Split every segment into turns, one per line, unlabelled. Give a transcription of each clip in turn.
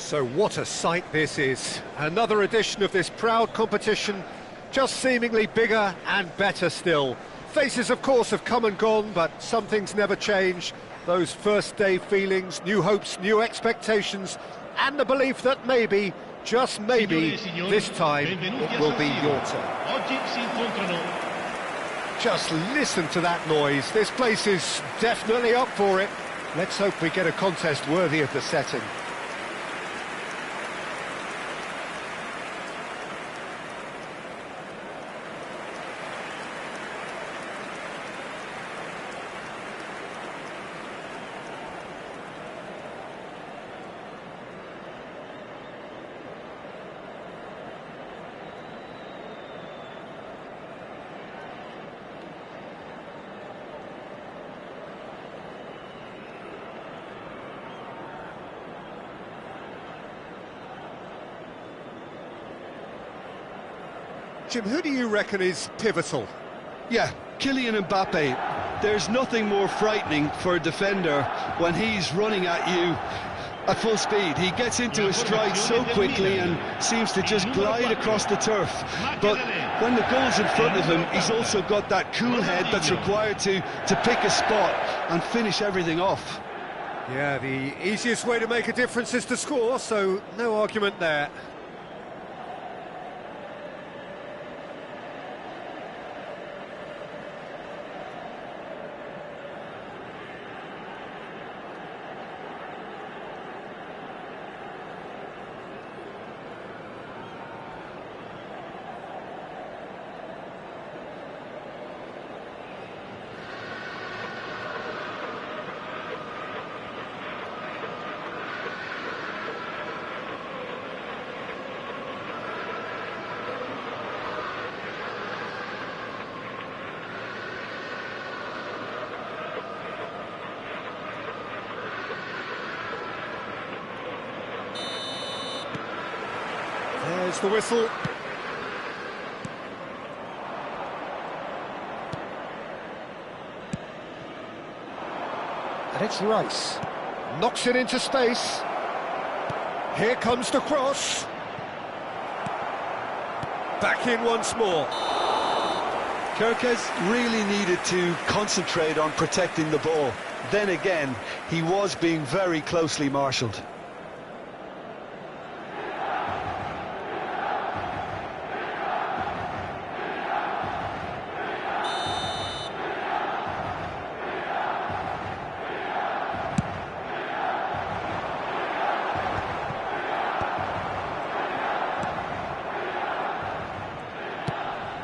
So what a sight this is. Another edition of this proud competition, just seemingly bigger and better still. Faces, of course, have come and gone, but some things never change. Those first day feelings, new hopes, new expectations, and the belief that maybe, just maybe, this time it will be your turn. Just listen to that noise. This place is definitely up for it. Let's hope we get a contest worthy of the setting. Jim, who do you reckon is pivotal?
Yeah, Kylian Mbappe. There's nothing more frightening for a defender when he's running at you at full speed. He gets into his stride so quickly and seems to just glide across the turf. But when the goal's in front of him, he's also got that cool head that's required to pick a spot and finish everything off.
Yeah, the easiest way to make a difference is to score, so no argument there. There's the whistle. And it's Rice. Knocks it into space. Here comes the cross. Back in once more.
Kerkez really needed to concentrate on protecting the ball. Then again, he was being very closely marshalled.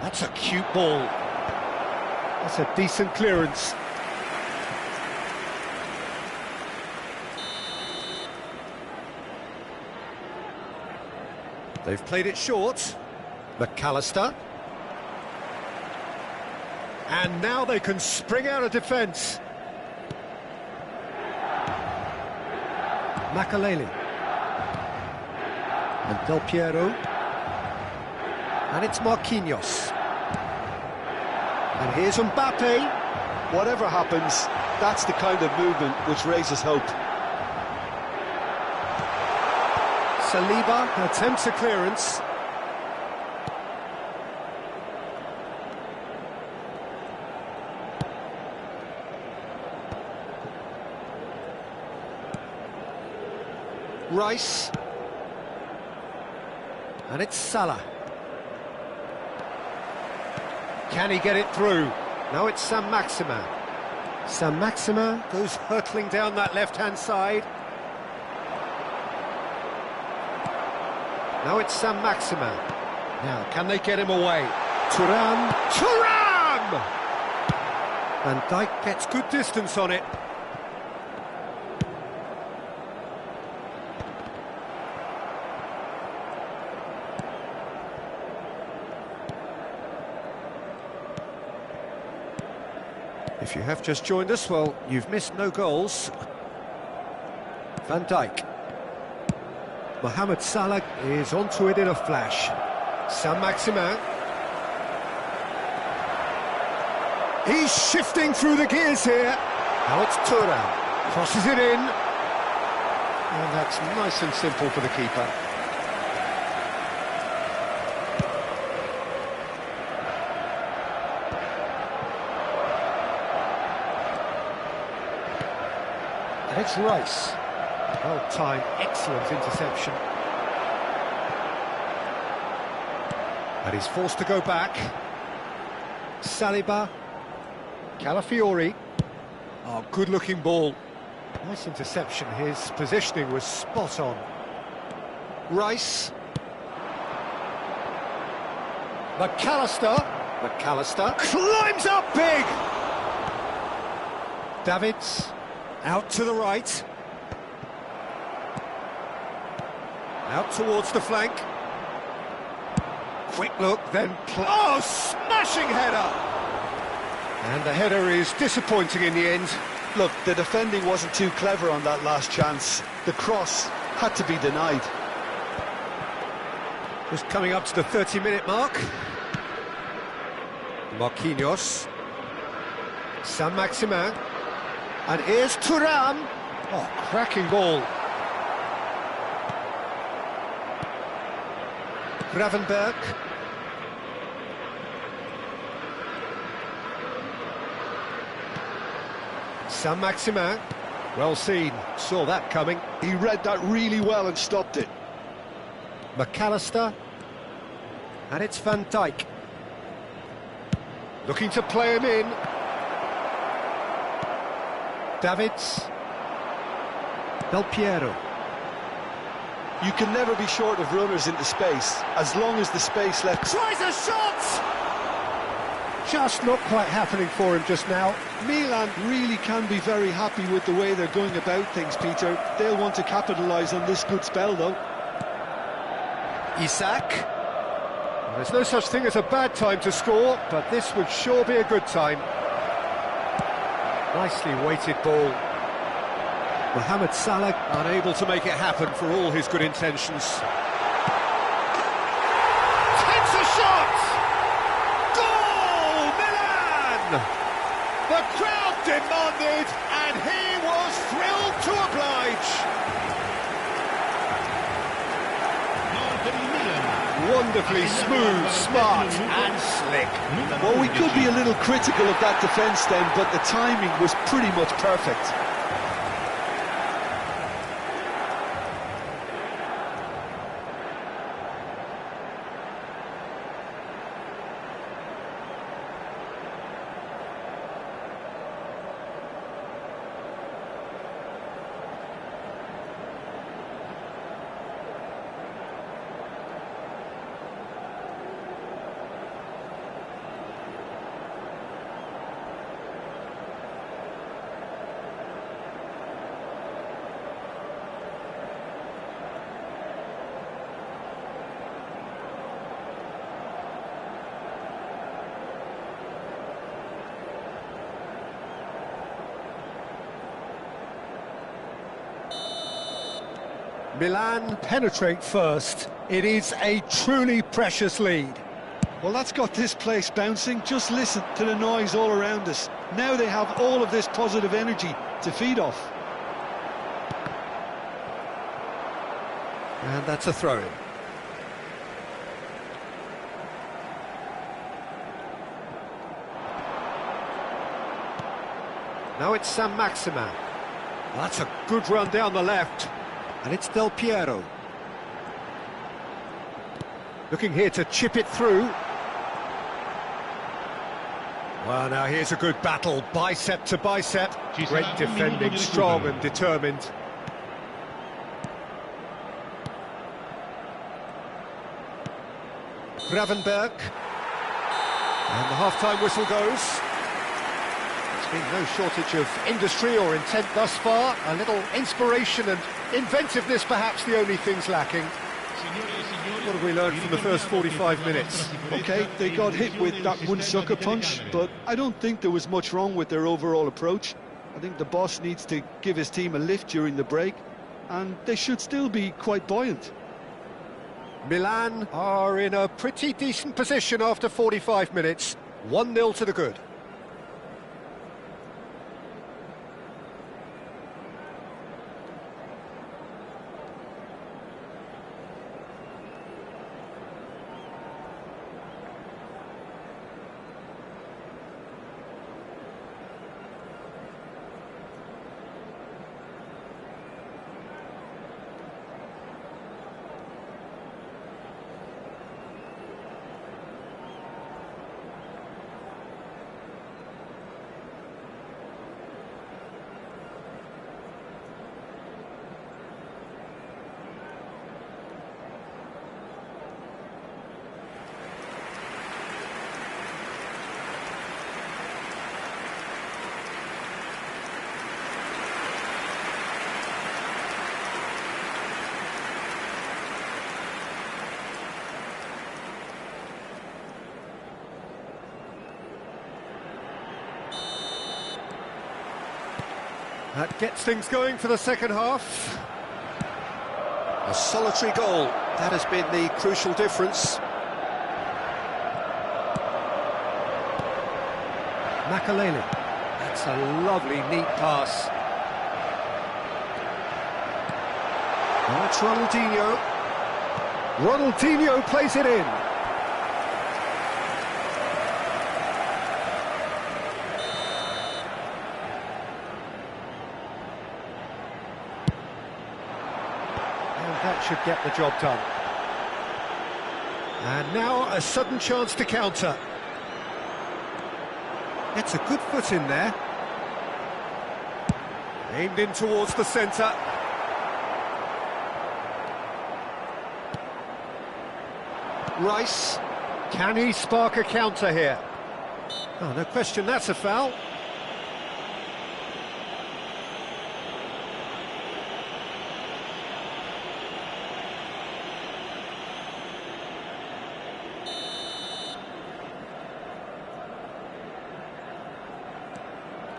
That's a cute ball. That's a decent clearance. They've played it short. McAllister. And now they can spring out of defence. Makaleli. And Del Piero. And it's Marquinhos. And here's Mbappe.
Whatever happens, that's the kind of movement which raises hope.
Saliba attempts a clearance. Rice. And it's Salah. Can he get it through? Now it's Saint-Maximin. Saint-Maximin goes hurtling down that left-hand side. Now it's Saint-Maximin. Now, can they get him away? Thuram! Thuram! Van Dijk gets good distance on it. If you have just joined us, well, you've missed no goals. Van Dijk. Mohamed Salah is onto it in a flash. Saint-Maximin. He's shifting through the gears here. Now it's Thuram. Crosses it in. And that's nice and simple for the keeper. And it's Rice. Well-timed, excellent interception. And he's forced to go back. Saliba. Calafiori. Oh, good-looking ball. Nice interception. His positioning was spot on. Rice. McAllister climbs up big! Davids. Out to the right. Out towards the flank. Quick look, then... Oh, smashing header! And the header is disappointing in the end.
Look, the defending wasn't too clever on that last chance. The cross had to be denied.
Just coming up to the 30-minute mark. Marquinhos. Saint-Maximin. And here's Thuram. Oh, cracking ball. Gravenberg. Saint-Maximin. Well seen. Saw that coming.
He read that really well and stopped it.
McAllister. And it's Van Dijk. Looking to play him in. Davids. Del Piero.
You can never be short of runners into space, as long as the space left...
Tries a shot! Just not quite happening for him just now.
Milan really can be very happy with the way they're going about things, Peter. They'll want to capitalise on this good spell, though.
Isak. Well, there's no such thing as a bad time to score, but this would sure be a good time. Nicely weighted ball. Mohamed Salah unable to make it happen for all his good intentions. Takes a shot! Goal! Milan! The crowd demanded, and he was thrilled to oblige. Wonderfully smooth, smart and slick.
Well, we could be a little critical of that defence then, but the timing was pretty much perfect.
Milan penetrate first. It is a truly precious lead.
Well, that's got this place bouncing. Just listen to the noise all around us. Now they have all of this positive energy to feed off.
And that's a throw-in. Now it's Saint-Maximin. That's a good run down the left. And it's Del Piero. Looking here to chip it through. Well, now here's a good battle, bicep to bicep. Great defending, strong and determined. Gravenberg. And the half-time whistle goes. There's been no shortage of industry or intent thus far. A little inspiration and inventiveness, perhaps the only things lacking. What have we learned from the first 45 minutes?
OK, they got hit with that one sucker punch, but I don't think there was much wrong with their overall approach. I think the boss needs to give his team a lift during the break, and they should still be quite buoyant.
Milan are in a pretty decent position after 45 minutes. 1-0 to the good. That gets things going for the second half.
A solitary goal, that has been the crucial difference.
Makalele. That's a lovely, neat pass. Oh, it's Ronaldinho. Ronaldinho plays it in. And that should get the job done. And now a sudden chance to counter. It's a good foot in there. Aimed in towards the centre. Rice. Can he spark a counter here? Oh, no question, that's a foul.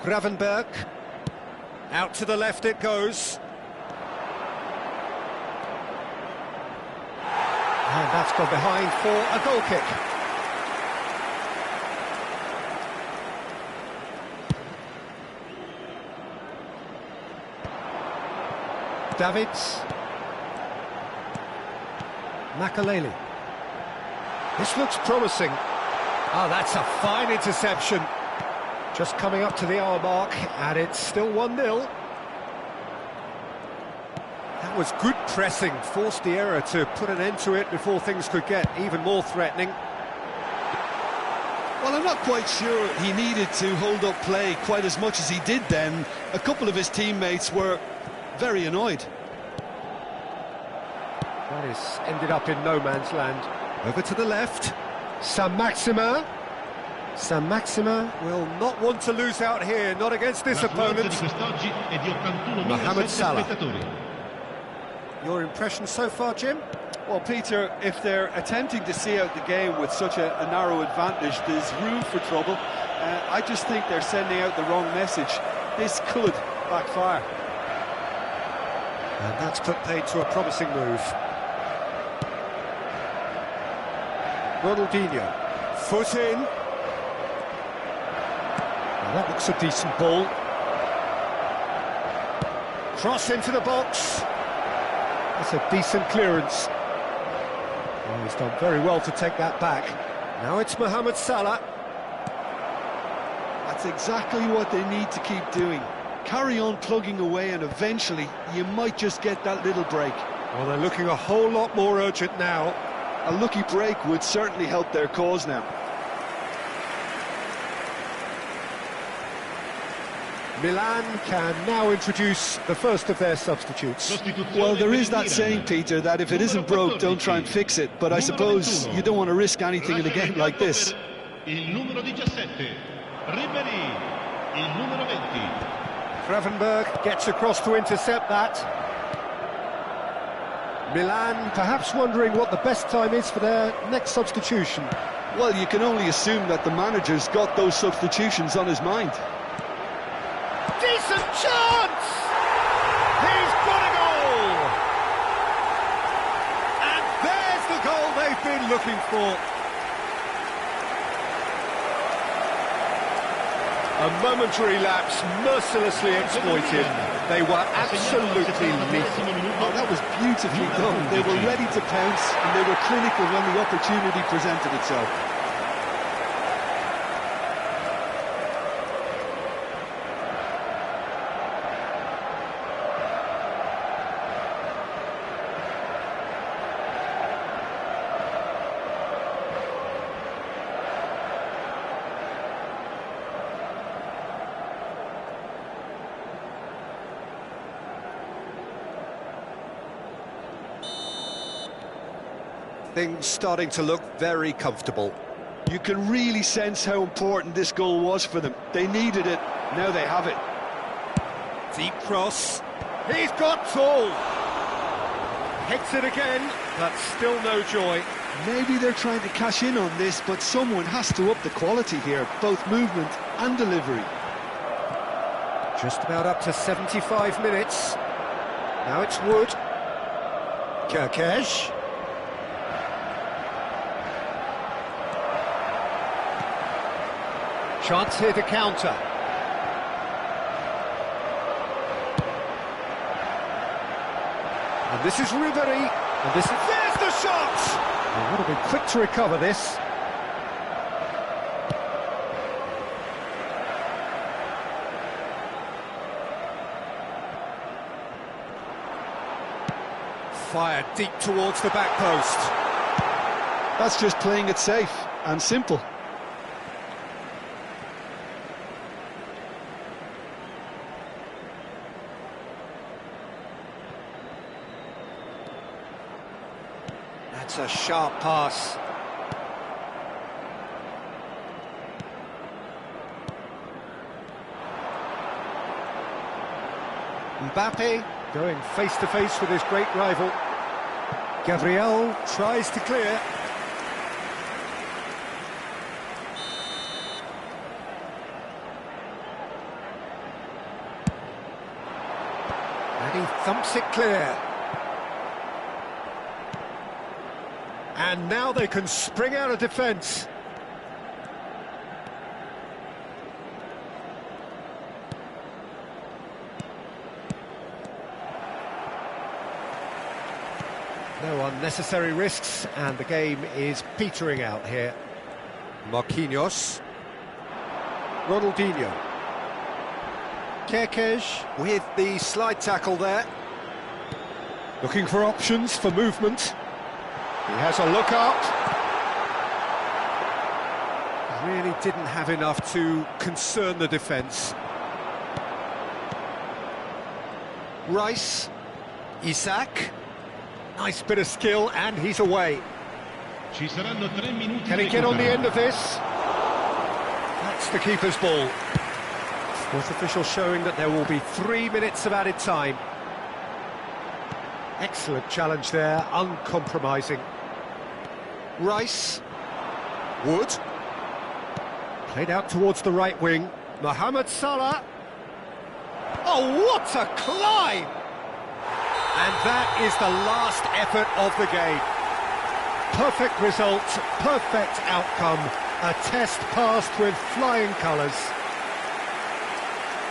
Gravenberg. Out to the left it goes. And that's gone behind for a goal kick. Davids. Makalele. This looks promising. Oh, that's a fine interception. Just coming up to the hour mark, and it's still 1-0. That was good pressing, forced the error to put an end to it before things could get even more threatening.
Well, I'm not quite sure he needed to hold up play quite as much as he did then. A couple of his teammates were very annoyed.
That is ended up in no man's land. Over to the left, Saint-Maximin. Saint-Maximin will not want to lose out here, not against this opponent. Mohamed Salah. Your impression so far, Jim?
Well, Peter, if they're attempting to see out the game with such a narrow advantage, there's room for trouble. I just think they're sending out the wrong message. This could backfire.
And that's put paid to a promising move. Ronaldinho, foot in. Now that looks a decent ball. Cross into the box. That's a decent clearance. Oh, he's done very well to take that back. Now it's Mohamed Salah.
That's exactly what they need to keep doing. Carry on plugging away and eventually you might just get that little break.
Well, they're looking a whole lot more urgent now.
A lucky break would certainly help their cause now.
Milan can now introduce the first of their substitutes.
Well, there is that saying, Peter, that if it isn't broke, don't try and fix it. But I suppose you don't want to risk anything in a game like this.
Gravenberg gets across to intercept that. Milan perhaps wondering what the best time is for their next substitution.
Well, you can only assume that the manager's got those substitutions on his mind.
Decent chance! He's got a goal! And there's the goal they've been looking for. A momentary lapse, mercilessly exploited. They were absolutely lethal.
Oh, that was beautifully done. They were ready to pounce, and they were clinical when the opportunity presented itself.
Things starting to look very comfortable.
You can really sense how important this goal was for them. They needed it, now they have it.
Deep cross. He's got tall. Hits it again, but still no joy.
Maybe they're trying to cash in on this, but someone has to up the quality here, both movement and delivery.
Just about up to 75 minutes. Now it's Wood. Kerkesh. Chance here to counter. And this is Ribery. And this is... There's the shot! He would have been quick to recover this. Fired deep towards the back post.
That's just playing it safe and simple.
That's a sharp pass. Mbappe going face-to-face with his great rival. Gabriel tries to clear. And he thumps it clear. And now they can spring out of defence. No unnecessary risks, and the game is petering out here. Marquinhos. Ronaldinho. Kerkesh with the slide tackle there. Looking for options for movement. He has a look up. Really didn't have enough to concern the defence. Rice. Isak. Nice bit of skill, and he's away. Can he get on the end of this? That's the keeper's ball. Fourth official showing that there will be 3 minutes of added time. Excellent challenge there, uncompromising. Rice. Wood. Played out towards the right wing. Mohamed Salah. Oh, what a climb! And that is the last effort of the game. Perfect result, perfect outcome. A test passed with flying colours.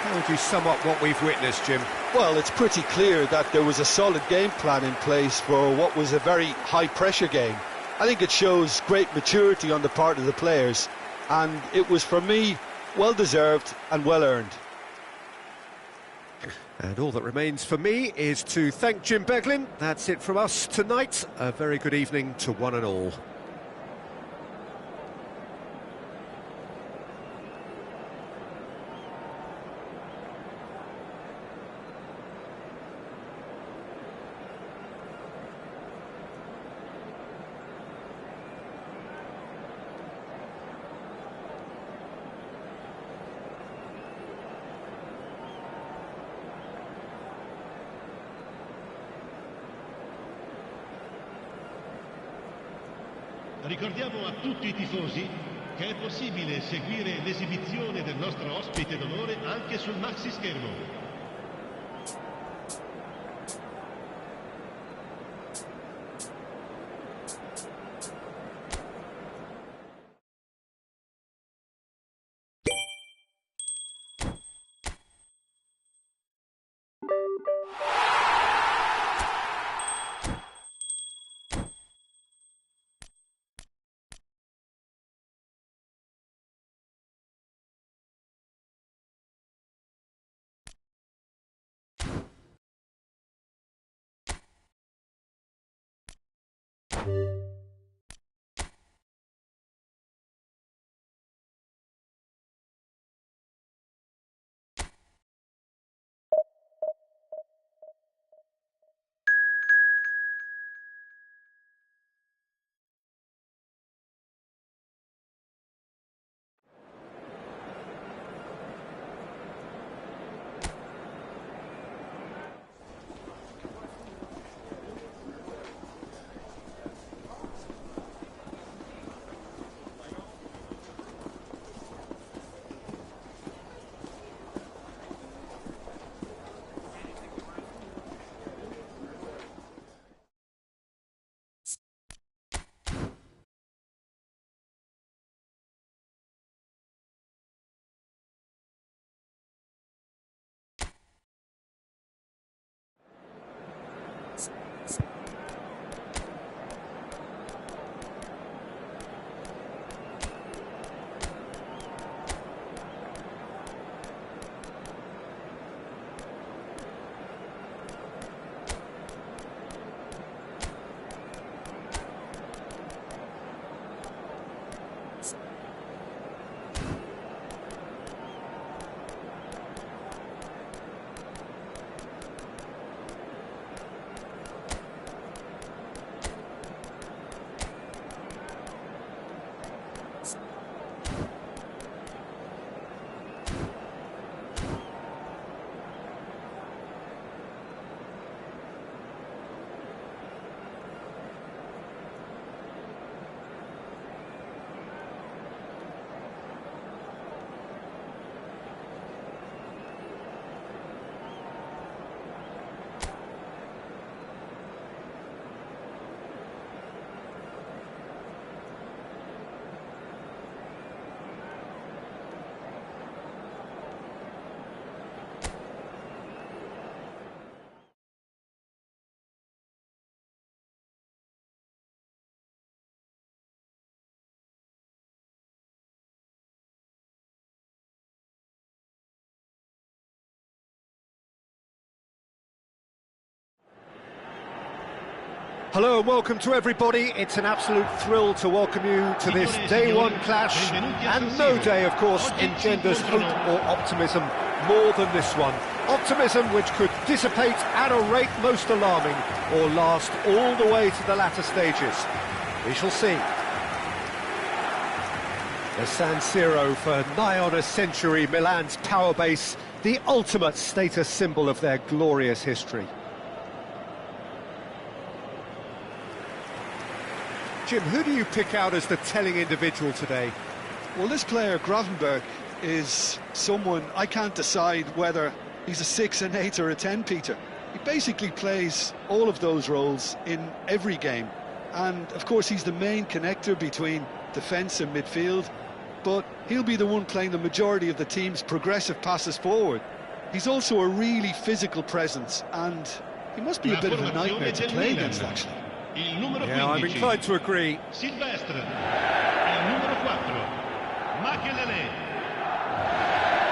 How would you sum up what we've witnessed, Jim?
Well, it's pretty clear that there was a solid game plan in place for what was a very high-pressure game. I think it shows great maturity on the part of the players, and it was, for me, well-deserved and well-earned.
And all that remains for me is to thank Jim Beglin. That's it from us tonight. A very good evening to one and all.
Ricordiamo a tutti i tifosi che è possibile seguire l'esibizione del nostro ospite d'onore anche sul maxi schermo.
Hello and welcome to everybody. It's an absolute thrill to welcome you to this day one clash, and no day, of course, engenders hope or optimism more than this one. Optimism which could dissipate at a rate most alarming, or last all the way to the latter stages. We shall see. The San Siro for nigh on a century, Milan's power base, the ultimate status symbol of their glorious history. Jim, who do you pick out as the telling individual today?
Well, this player, Gravenberch, is someone I can't decide whether he's a 6, an 8 or a 10, Peter. He basically plays all of those roles in every game. And, of course, he's the main connector between defence and midfield, but he'll be the one playing the majority of the team's progressive passes forward. He's also a really physical presence, and he must be a bit of a nightmare to play against, actually.
Yeah, I'm inclined to agree.
Silvestre, il numero 4, Makelele,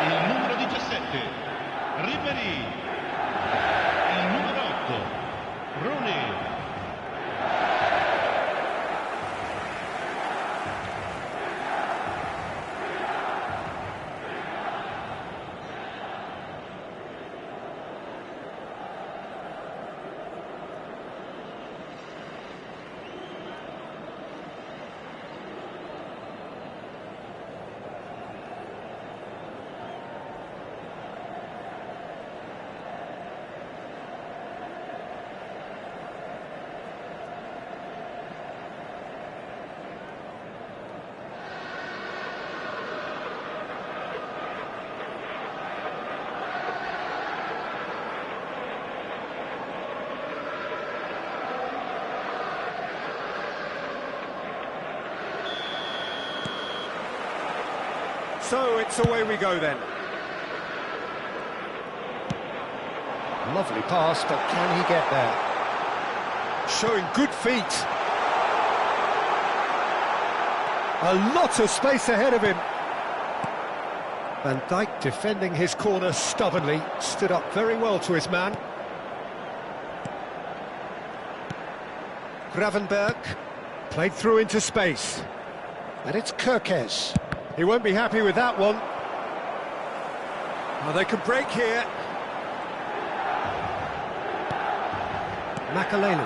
il numero 17, Ribéry, il numero 8, Rooney.
So it's away we go then. Lovely pass, but can he get there? Showing good feet. A lot of space ahead of him. Van Dijk defending his corner stubbornly, stood up very well to his man. Gravenberch played through into space. And it's Kerkez. He won't be happy with that one. Oh, they can break here. Makelele.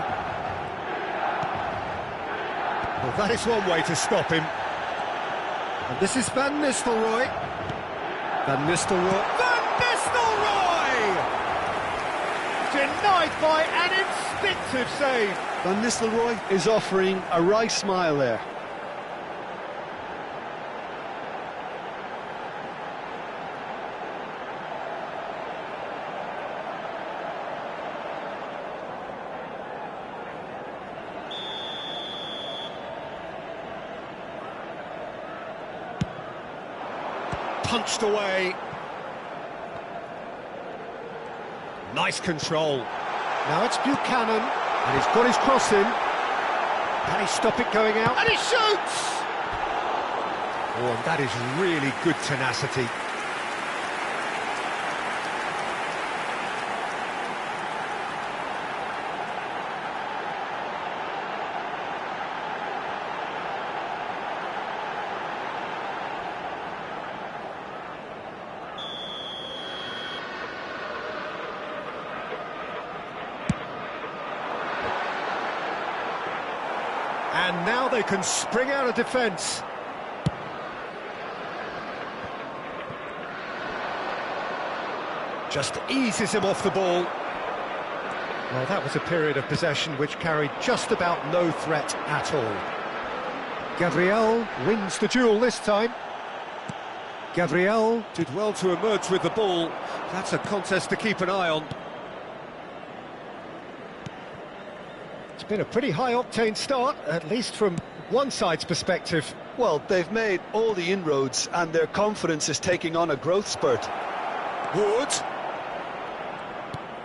Well, that is one way to stop him. And this is Van Nistelrooij. Van Nistelrooij. Van Nistelrooij! Denied by an instinctive save.
Van Nistelrooij is offering a wry smile there.
Punched away. Nice control. Now it's Buchanan, and he's got his cross in. Can he stop it going out? And he shoots! Oh, and that is really good tenacity. And now they can spring out of defence. Just eases him off the ball. Well, that was a period of possession which carried just about no threat at all. Gabriel wins the duel this time. Gabriel did well to emerge with the ball. That's a contest to keep an eye on. It's been a pretty high-octane start, at least from one side's perspective.
Well, they've made all the inroads and their confidence is taking on a growth spurt.
Wood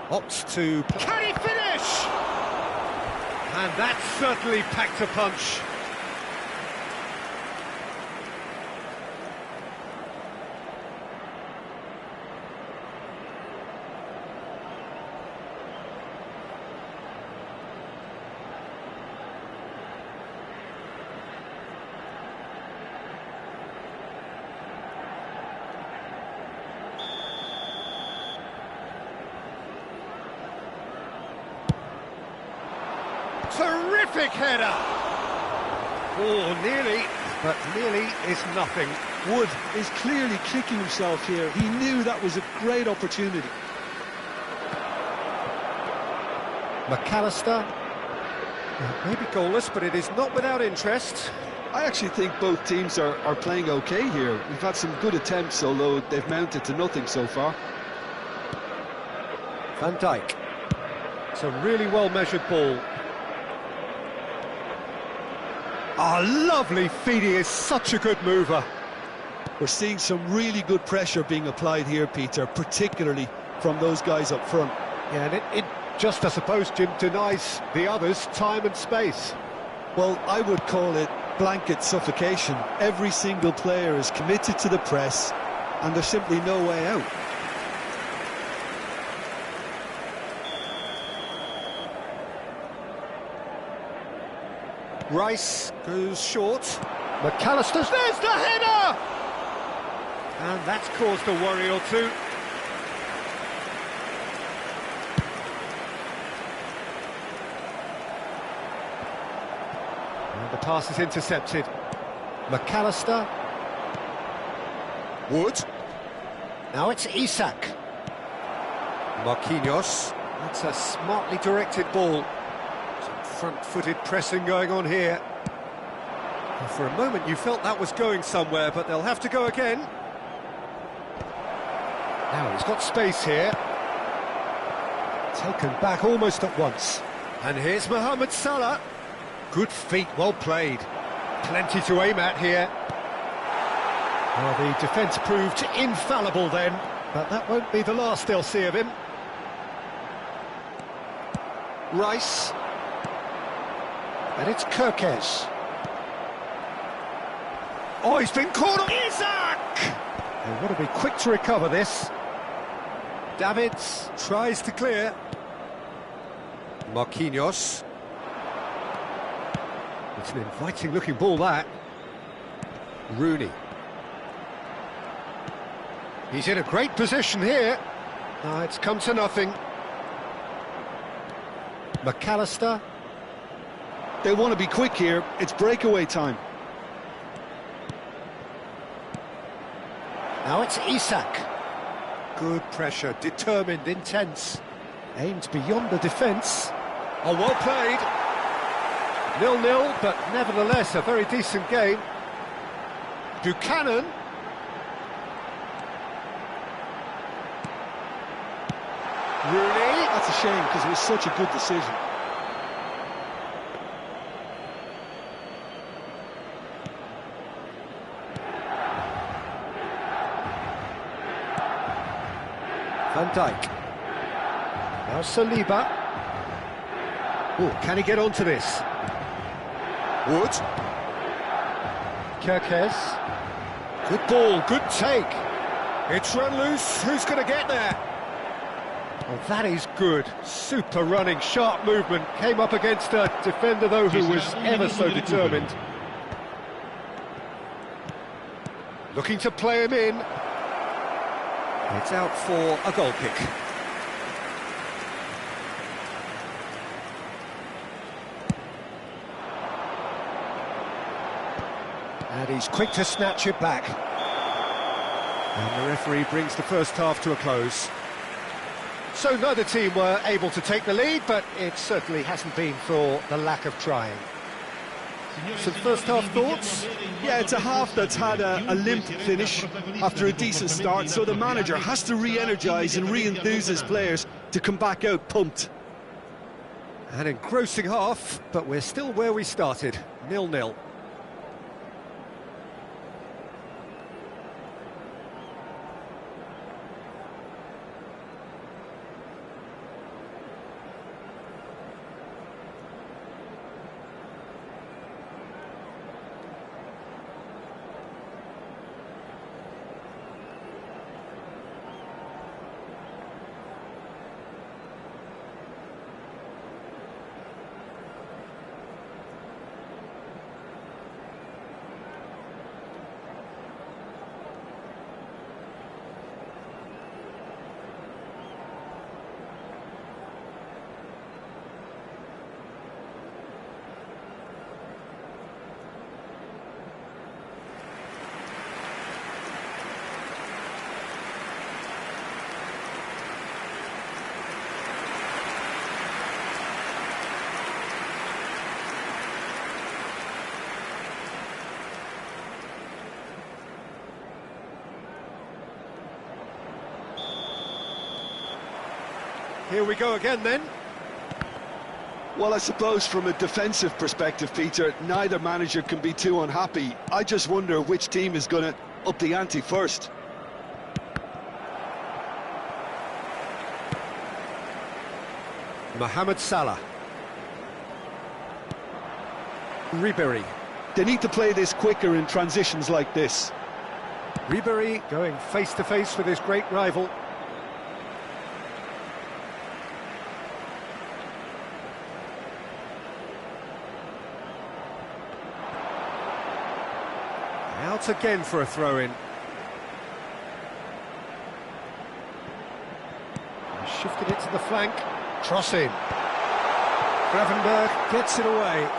opts to... Can he finish? And that certainly packed a punch. Terrific header! Oh, nearly, but nearly is nothing.
Wood is clearly kicking himself here. He knew that was a great opportunity.
McAllister. Maybe goalless, but it is not without interest.
I actually think both teams are playing okay here. We've had some good attempts, although they've mounted to nothing so far.
Van Dijk. It's a really well-measured ball. Ah, lovely feed. He is such a good mover.
We're seeing some really good pressure being applied here, Peter, particularly from those guys up front.
Yeah, and it just, I suppose, Jim, denies the others time and space.
Well, I would call it blanket suffocation. Every single player is committed to the press, and there's simply no way out.
Rice goes short. McAllister's, there's the header! And that's caused a worry or two. And the pass is intercepted. McAllister. Wood. Now it's Isak. Marquinhos. That's a smartly directed ball. Some front-footed pressing going on here. And for a moment you felt that was going somewhere, but they'll have to go again. Now he's got space here. Taken back almost at once. And here's Mohamed Salah. Good feet, well played. Plenty to aim at here. Well, the defence proved infallible then, but that won't be the last they'll see of him. Rice. And it's Kirkes. Oh, he's been caught on Isak! They've got to be quick to recover this. Davids tries to clear. Marquinhos. It's an inviting looking ball, that. Rooney. He's in a great position here. It's come to nothing. McAllister.
They want to be quick here. It's breakaway time.
Now it's Isak. Good pressure, determined, intense. Aimed beyond the defence. Oh, well played. 0-0, but nevertheless a very decent game. Buchanan. Rooney.
That's a shame, because it was such a good decision.
Van Dijk. Now Saliba. Oh, can he get onto this? Wood. Kirkes. Good ball, good take. It's run loose. Who's going to get there? Oh, that is good. Super running, sharp movement. Came up against a defender, though, who was ever so determined. Looking to play him in. It's out for a goal kick. And he's quick to snatch it back. And the referee brings the first half to a close. So neither team were able to take the lead, but it certainly hasn't been for the lack of trying. Some first half thoughts?
Yeah, it's a half that's had a limp finish after a decent start, so the manager has to re-energise and re-enthuse his players to come back out pumped.
An engrossing half, but we're still where we started, 0-0. Here we go again then.
Well, I suppose from a defensive perspective, Peter, neither manager can be too unhappy. I just wonder which team is going to up the ante first.
Mohamed Salah. Ribery.
They need to play this quicker in transitions like this.
Ribery going face-to-face with his great rival. Out again for a throw-in. Shifted it to the flank. Crossing. Gravenberg gets it away.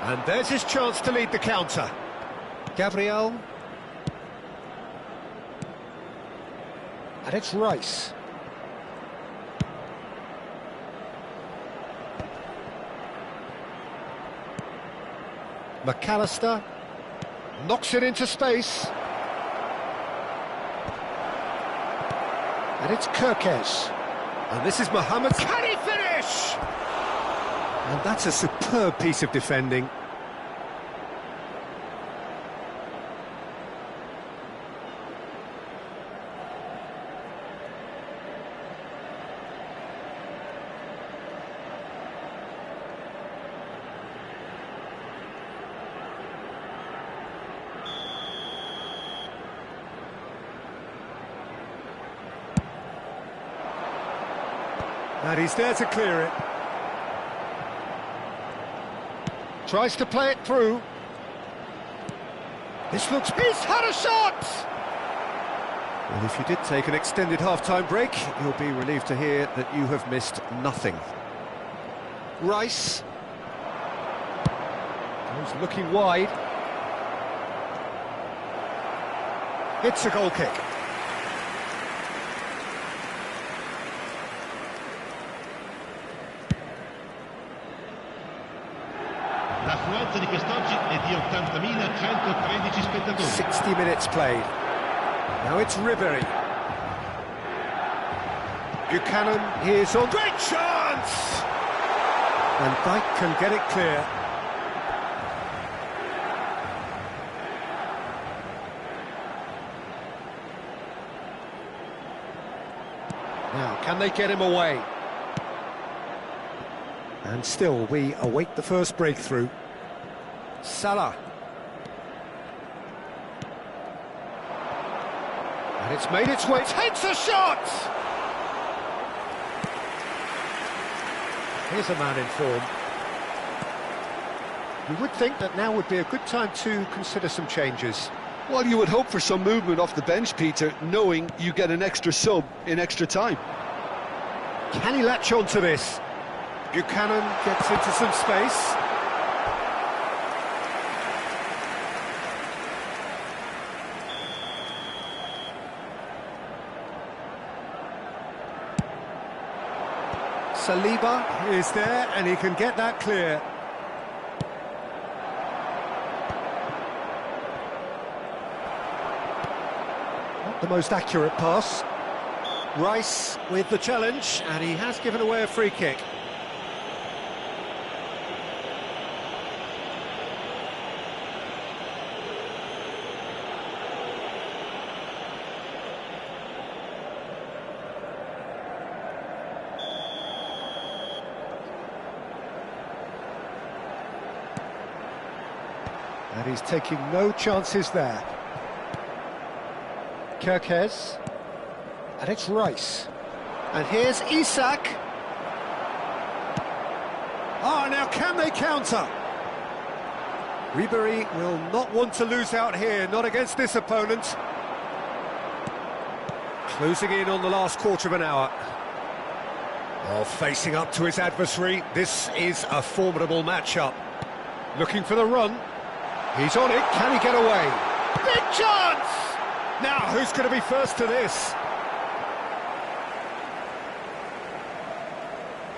And there's his chance to lead the counter. Gabriel. And it's Rice. McAllister knocks it into space. And it's Kirkes. And this is Mohamed. Can he finish? And that's a superb piece of defending. And he's there to clear it. Tries to play it through. This looks... He's had a shot! Well, if you did take an extended half-time break, you'll be relieved to hear that you have missed nothing. Rice. Goes looking wide. It's a goal kick.
L'affluenza di quest'oggi è di 80.113 spettatori.
60 minutes played. Now it's Ribery. Buchanan, here's on. Great chance! And Dyke can get it clear. Now, can they get him away? And still, we await the first breakthrough. Salah. And it's made its way, takes a shot! Here's a man in form. You would think that now would be a good time to consider some changes.
Well, you would hope for some movement off the bench, Peter, knowing you get an extra sub in extra time.
Can he latch on to this? Buchanan gets into some space. Saliba is there and he can get that clear. Not the most accurate pass. Rice with the challenge and he has given away a free kick. And he's taking no chances there. Kirkes. And it's Rice. And here's Isak. Oh, now can they counter? Ribery will not want to lose out here, not against this opponent. Closing in on the last quarter of an hour. Oh, facing up to his adversary, this is a formidable matchup. Looking for the run. He's on it, can he get away? Big chance! Now, who's going to be first to this?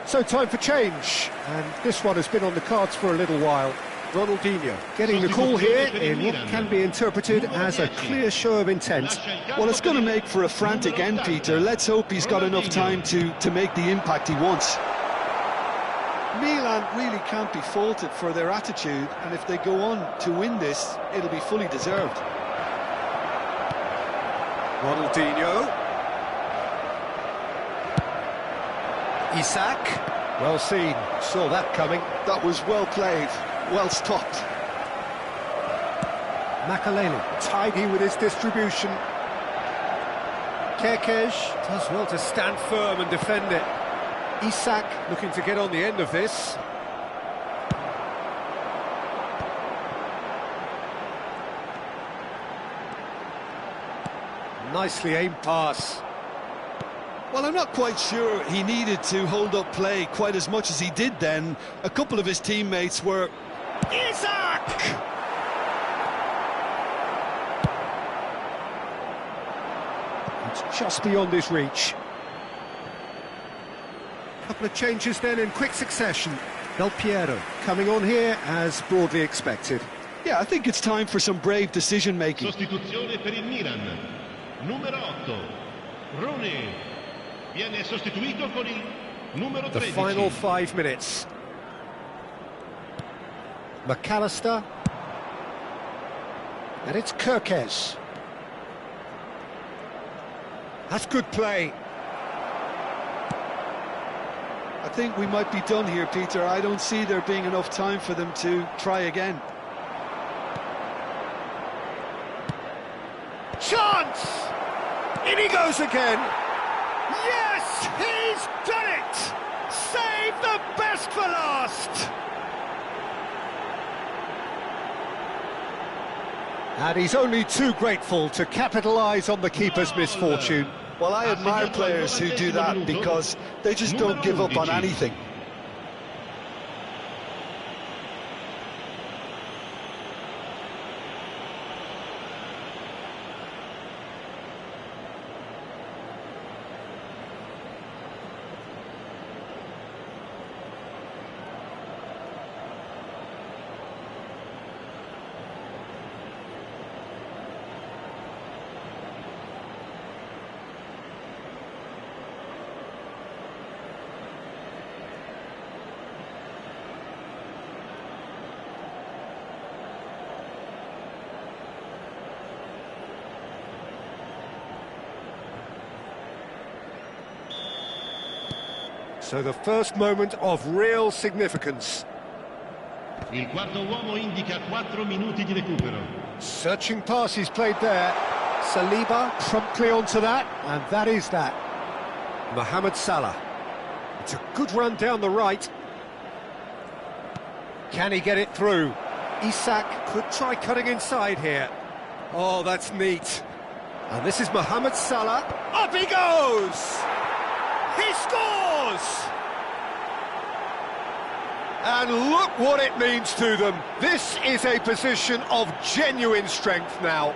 So time for change, and this one has been on the cards for a little while. Ronaldinho getting the call here in what can be interpreted as a clear show of intent.
Well, it's going to make for a frantic end, Peter. Let's hope he's got enough time to make the impact he wants. Milan really can't be faulted for their attitude, and if they go on to win this, it'll be fully deserved.
Ronaldinho. Isak. Well seen, saw that coming.
That was well played, well stopped.
Makaleli, tidy with his distribution. Kerkez does well to stand firm and defend it. Isak looking to get on the end of this. Nicely aimed pass.
Well, I'm not quite sure he needed to hold up play quite as much as he did then. A couple of his teammates were...
Isak! It's just beyond his reach. Couple of changes then in quick succession. Del Piero coming on here as broadly expected.
Yeah, I think it's time for some brave decision-making.
Sostituzione per il Milan. Numero 8, Rone. Viene sostituito con il numero 13.
The final 5 minutes. McAllister. And it's Kerkez. That's good play.
I think we might be done here, Peter. I don't see there being enough time for them to try again.
Chance! In he goes again. Yes, he's done it! Save the best for last! And he's only too grateful to capitalise on the keeper's misfortune.
Well, I admire players who do that because they just don't give up on anything.
So the first moment of real significance.
Il quarto uomo indica 4 minuti di recupero.
Searching pass he's played there. Saliba promptly onto that, and that is that. Mohamed Salah. It's a good run down the right. Can he get it through? Isak could try cutting inside here. Oh, that's neat. And this is Mohamed Salah. Up he goes! He scores! And look what it means to them. This is a position of genuine strength now.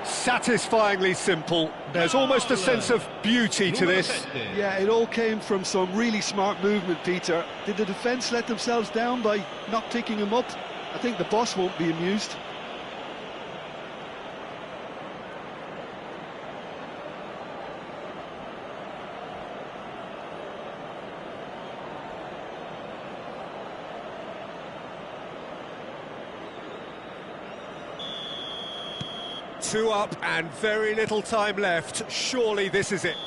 Satisfyingly simple. There's almost a sense of beauty to this.
Yeah, it all came from some really smart movement, Peter. Did the defence let themselves down by not picking him up? I think the boss won't be amused.
Two up and very little time left. Surely this is it.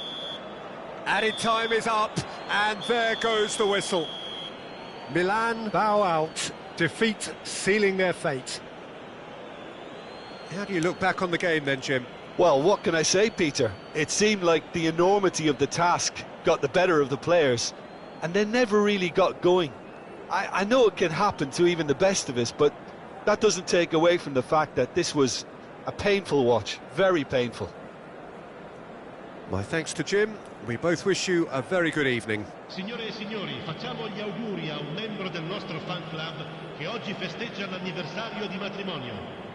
Added time is up, and there goes the whistle. Milan bow out, defeat sealing their fate. How do you look back on the game then, Jim?
Well, what can I say, Peter? It seemed like the enormity of the task got the better of the players, and they never really got going. I know it can happen to even the best of us, but that doesn't take away from the fact that this was a painful watch, very painful.
My thanks to Jim. We both wish you a very good evening.
Signore e signori, facciamo gli auguri a un membro del nostro fan club che oggi festeggia l'anniversario di matrimonio.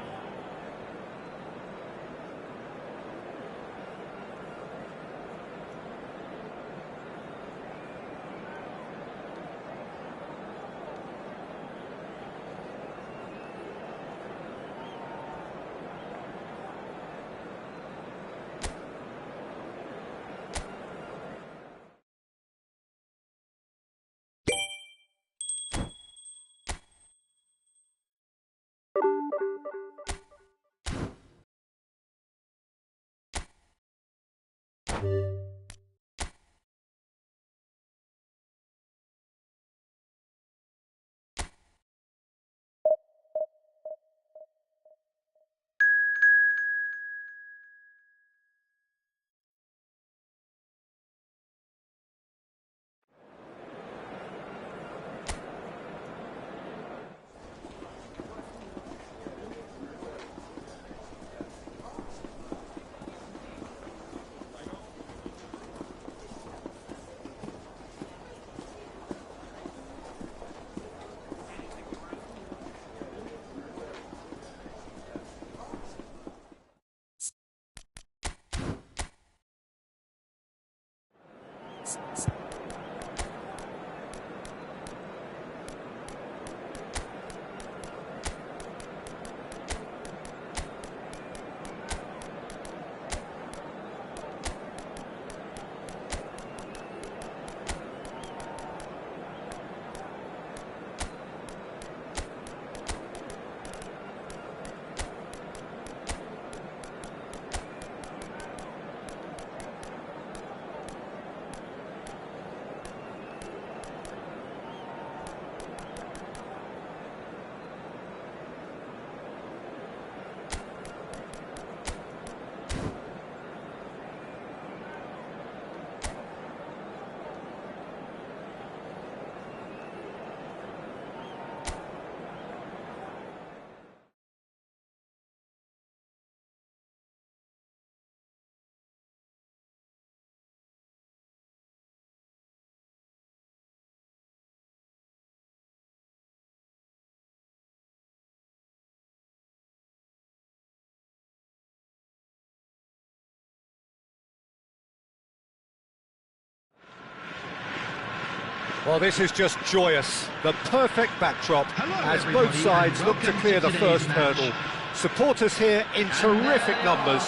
Well, this is just joyous. The perfect backdrop as both sides look to clear the first hurdle. Supporters here in terrific numbers,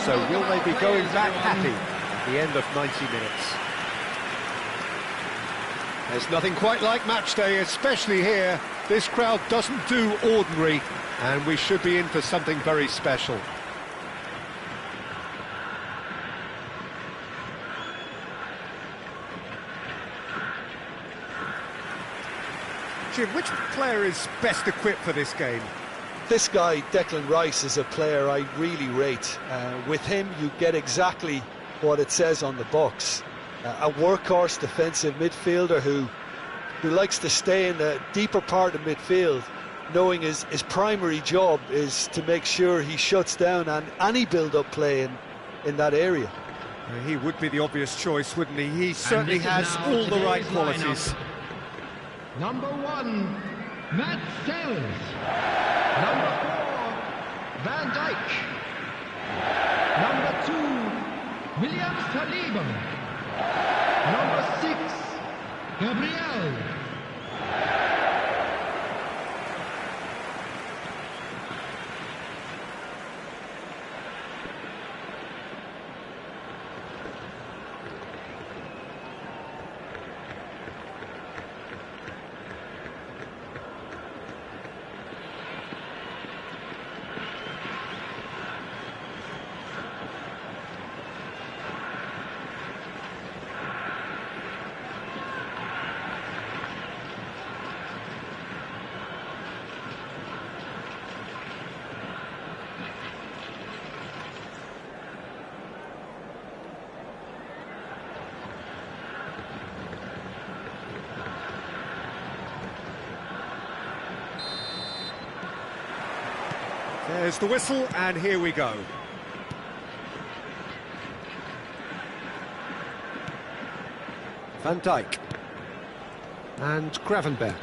so will they be going back happy at the end of 90 minutes? There's nothing quite like match day, especially here. This crowd doesn't do ordinary, and we should be in for something very special. Jim, which player is best equipped for this game?
This guy, Declan Rice, is a player I really rate. With him, you get exactly what it says on the box. A workhorse defensive midfielder who likes to stay in the deeper part of midfield, knowing his primary job is to make sure he shuts down any build-up play in that area.
He would be the obvious choice, wouldn't he? He certainly has all the right qualities.
Number 1, Matt Sells. Number 4, Van Dijk. Number 2, William Saliba. Number 6, Gabriel.
There's the whistle, and here we go. Van Dijk. And Gravenberg.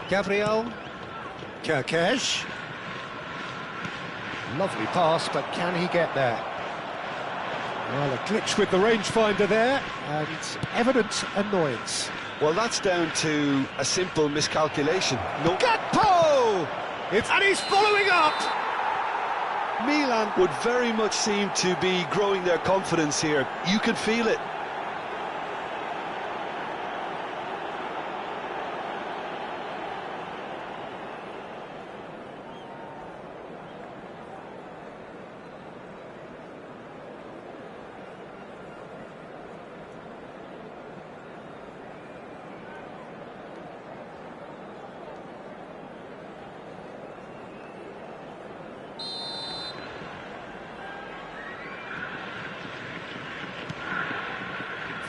Gabriel. Kerkez. Lovely pass, but can he get there? Well, a glitch with the rangefinder there, and evident annoyance.
Well, that's down to a simple miscalculation. No.
Gakpo! And he's following up!
Milan would very much seem to be growing their confidence here. You can feel it.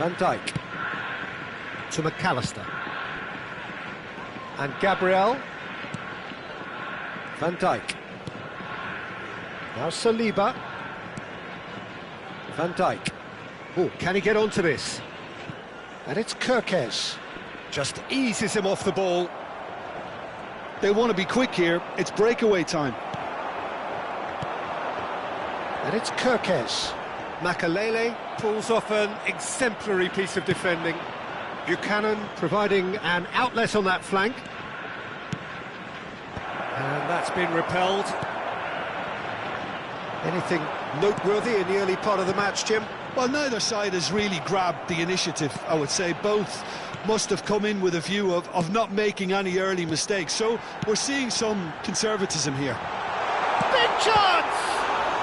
Van Dijk to McAllister. And Gabriel. Van Dijk. Now Saliba. Van Dijk. Oh, can he get onto this? And it's Kerkez. Just eases him off the ball.
They want to be quick here. It's breakaway time.
And it's Kerkez. Makalele pulls off an exemplary piece of defending. Buchanan providing an outlet on that flank. And that's been repelled. Anything noteworthy in the early part of the match, Jim?
Well, neither side has really grabbed the initiative, I would say. Both must have come in with a view of not making any early mistakes. So we're seeing some conservatism here.
Big chance!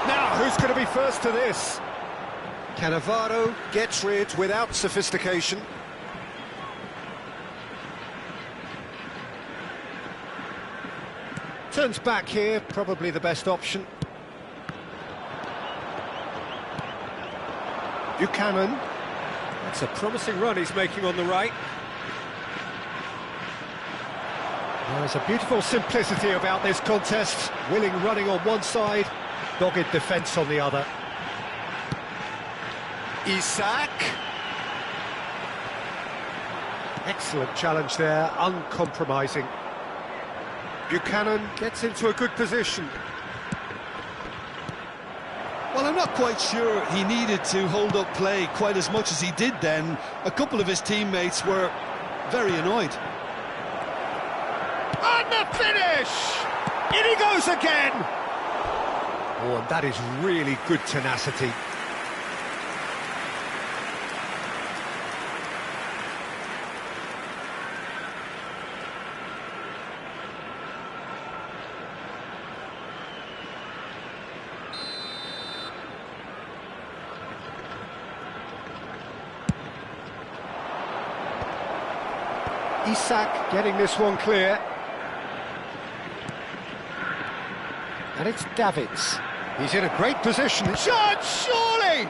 Now, who's going to be first to this? Cannavaro gets rid without sophistication. Turns back here, probably the best option. Buchanan. That's a promising run he's making on the right. There's a beautiful simplicity about this contest. Willing running on one side, dogged defence on the other. Isak. Excellent challenge there, uncompromising. Buchanan gets into a good position.
Well, I'm not quite sure he needed to hold up play quite as much as he did then. A couple of his teammates were very annoyed.
And the finish! In he goes again! Oh, and that is really good tenacity. Isak getting this one clear. And it's Davids. He's in a great position. Shot, surely!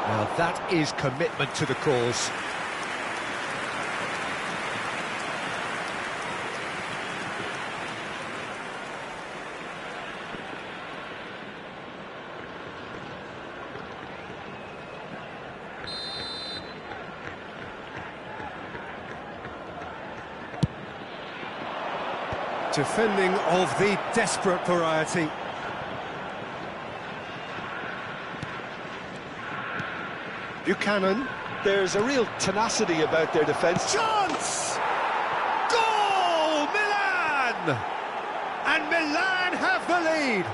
Now that is commitment to the cause. Defending of the desperate variety. Buchanan.
There's a real tenacity about their defence.
Chance! Goal! Milan! And Milan have the lead.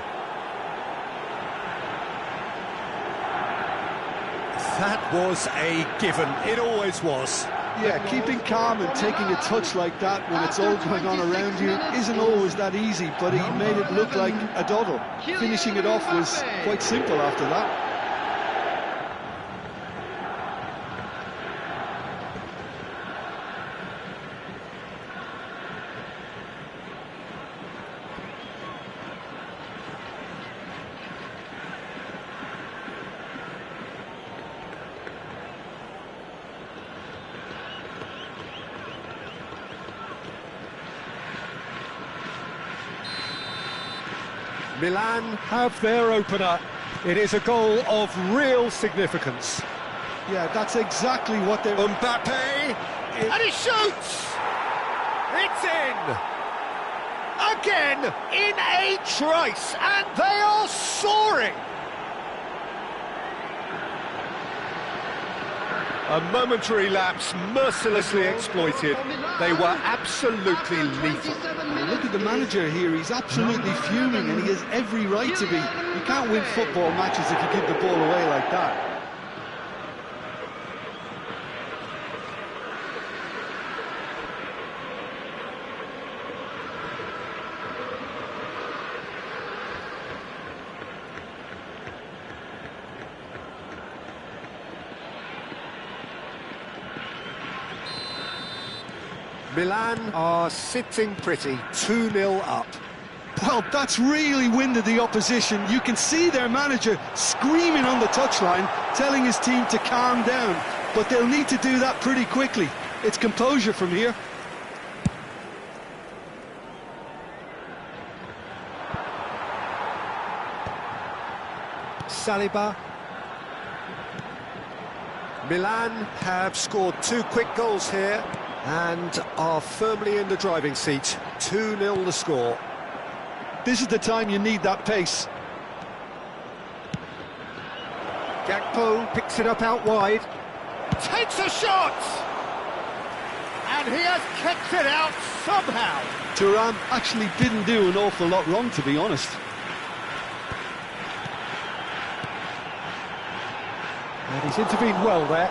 That was a given. It always was.
Yeah, keeping calm and taking a touch like that when it's all going on around you isn't always that easy, but he made it look like a doddle. Finishing it off was quite simple after that.
Milan have their opener. It is a goal of real significance.
Yeah, that's exactly what they're...
Mbappe! And he shoots! It's in! Again, in a trice, and they are soaring! A momentary lapse mercilessly exploited. They were absolutely lethal.
Look at the manager here, he's absolutely fuming and he has every right to be. You can't win football matches if you give the ball away like that.
Milan are sitting pretty, 2-0 up.
Well, that's really winded the opposition. You can see their manager screaming on the touchline, telling his team to calm down. But they'll need to do that pretty quickly. It's composure from here.
Saliba. Milan have scored 2 quick goals here and are firmly in the driving seat. 2-0 the score.
This is the time you need that pace.
Gakpo picks it up out wide. Takes a shot! And he has kicked it out somehow.
Thuram actually didn't do an awful lot wrong, to be honest.
And he's intervened well there.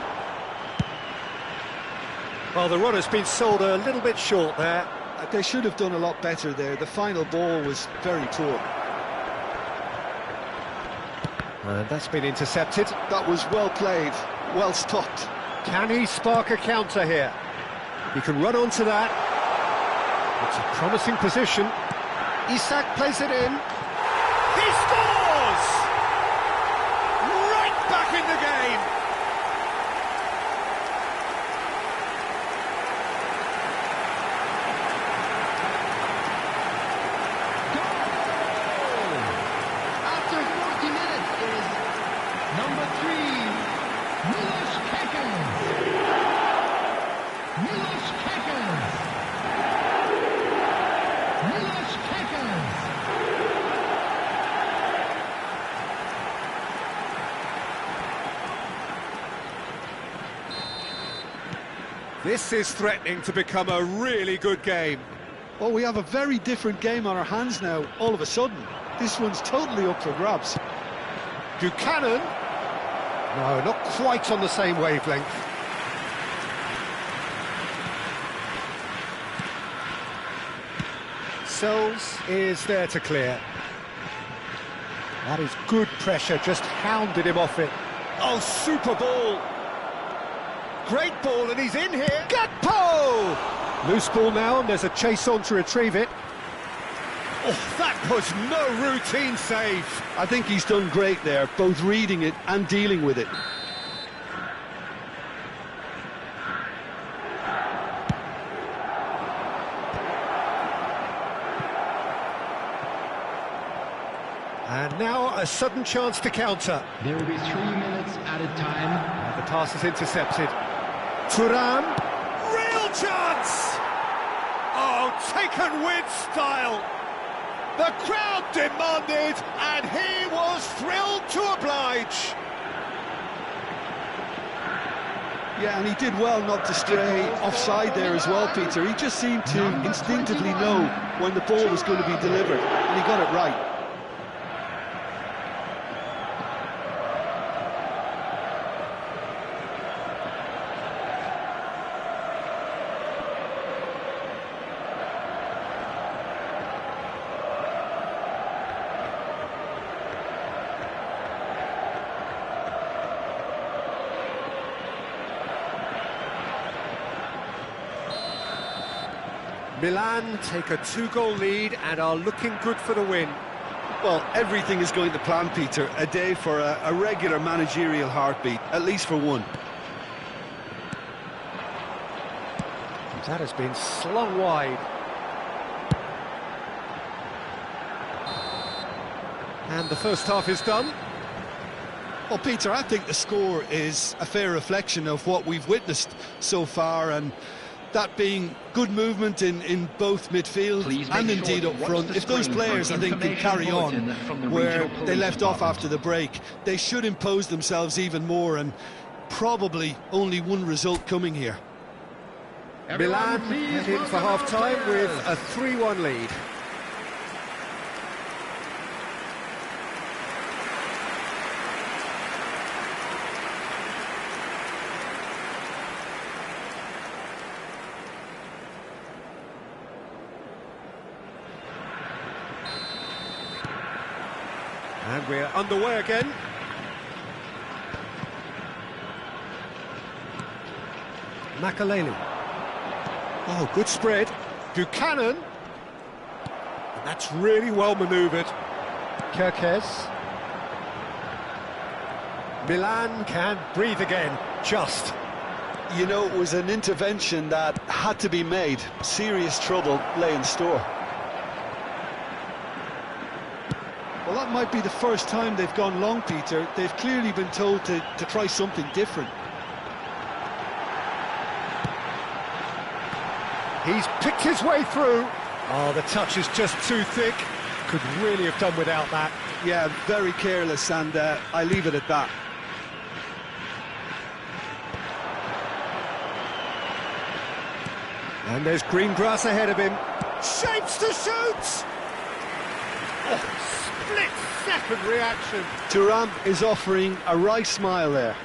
Well, the run has been sold a little bit short there.
They should have done a lot better there. The final ball was very poor.
And that's been intercepted.
That was well played, well stopped.
Can he spark a counter here? He can run onto that. It's a promising position. Isak plays it in. He scores! Right back in the game.
After 40 minutes is number 3, Milos Kekas. Milos Kekas. Milos Kekas.
This is threatening to become a really good game.
Well, we have a very different game on our hands now, all of a sudden. This one's totally up for grabs.
Buchanan. No, not quite on the same wavelength. Sells is there to clear. That is good pressure, just hounded him off it. Oh, super ball. Great ball, and he's in here. Gakpo! Loose ball now, and there's a chase on to retrieve it. Oh, that was no routine save.
I think he's done great there, both reading it and dealing with it.
And now a sudden chance to counter.
There will be 3 minutes added time.
And the pass is intercepted. Thuram, real chance! Oh, taken with style. The crowd demanded, and he was thrilled to oblige.
Yeah, and he did well not to stray offside there as well, Peter. He just seemed to instinctively know when the ball was going to be delivered, and he got it right.
Milan take a 2-goal lead and are looking good for the win.
Well, everything is going to plan, Peter. A day for a regular managerial heartbeat, at least for one.
That has been slung wide. And the first half is done.
Well, Peter, I think the score is a fair reflection of what we've witnessed so far, and that being good movement in both midfield and indeed up front. If those players, I think, can carry on where they left off after the break, they should impose themselves even more, and probably only one result coming here.
Milan head in for half-time with a 3-1 lead. And we're underway again. Makaleli. Oh, good spread. Buchanan. That's really well manoeuvred. Kerkez. Milan can breathe again, just.
You know, it was an intervention that had to be made. Serious trouble lay in store. Well, that might be the first time they've gone long, Peter. They've clearly been told to try something different.
He's picked his way through. Oh, the touch is just too thick. Could really have done without that.
Yeah, very careless, and I leave it at that.
And there's green grass ahead of him. Shapes to shoot! Oh, split-second reaction.
Thuram is offering a wry smile there.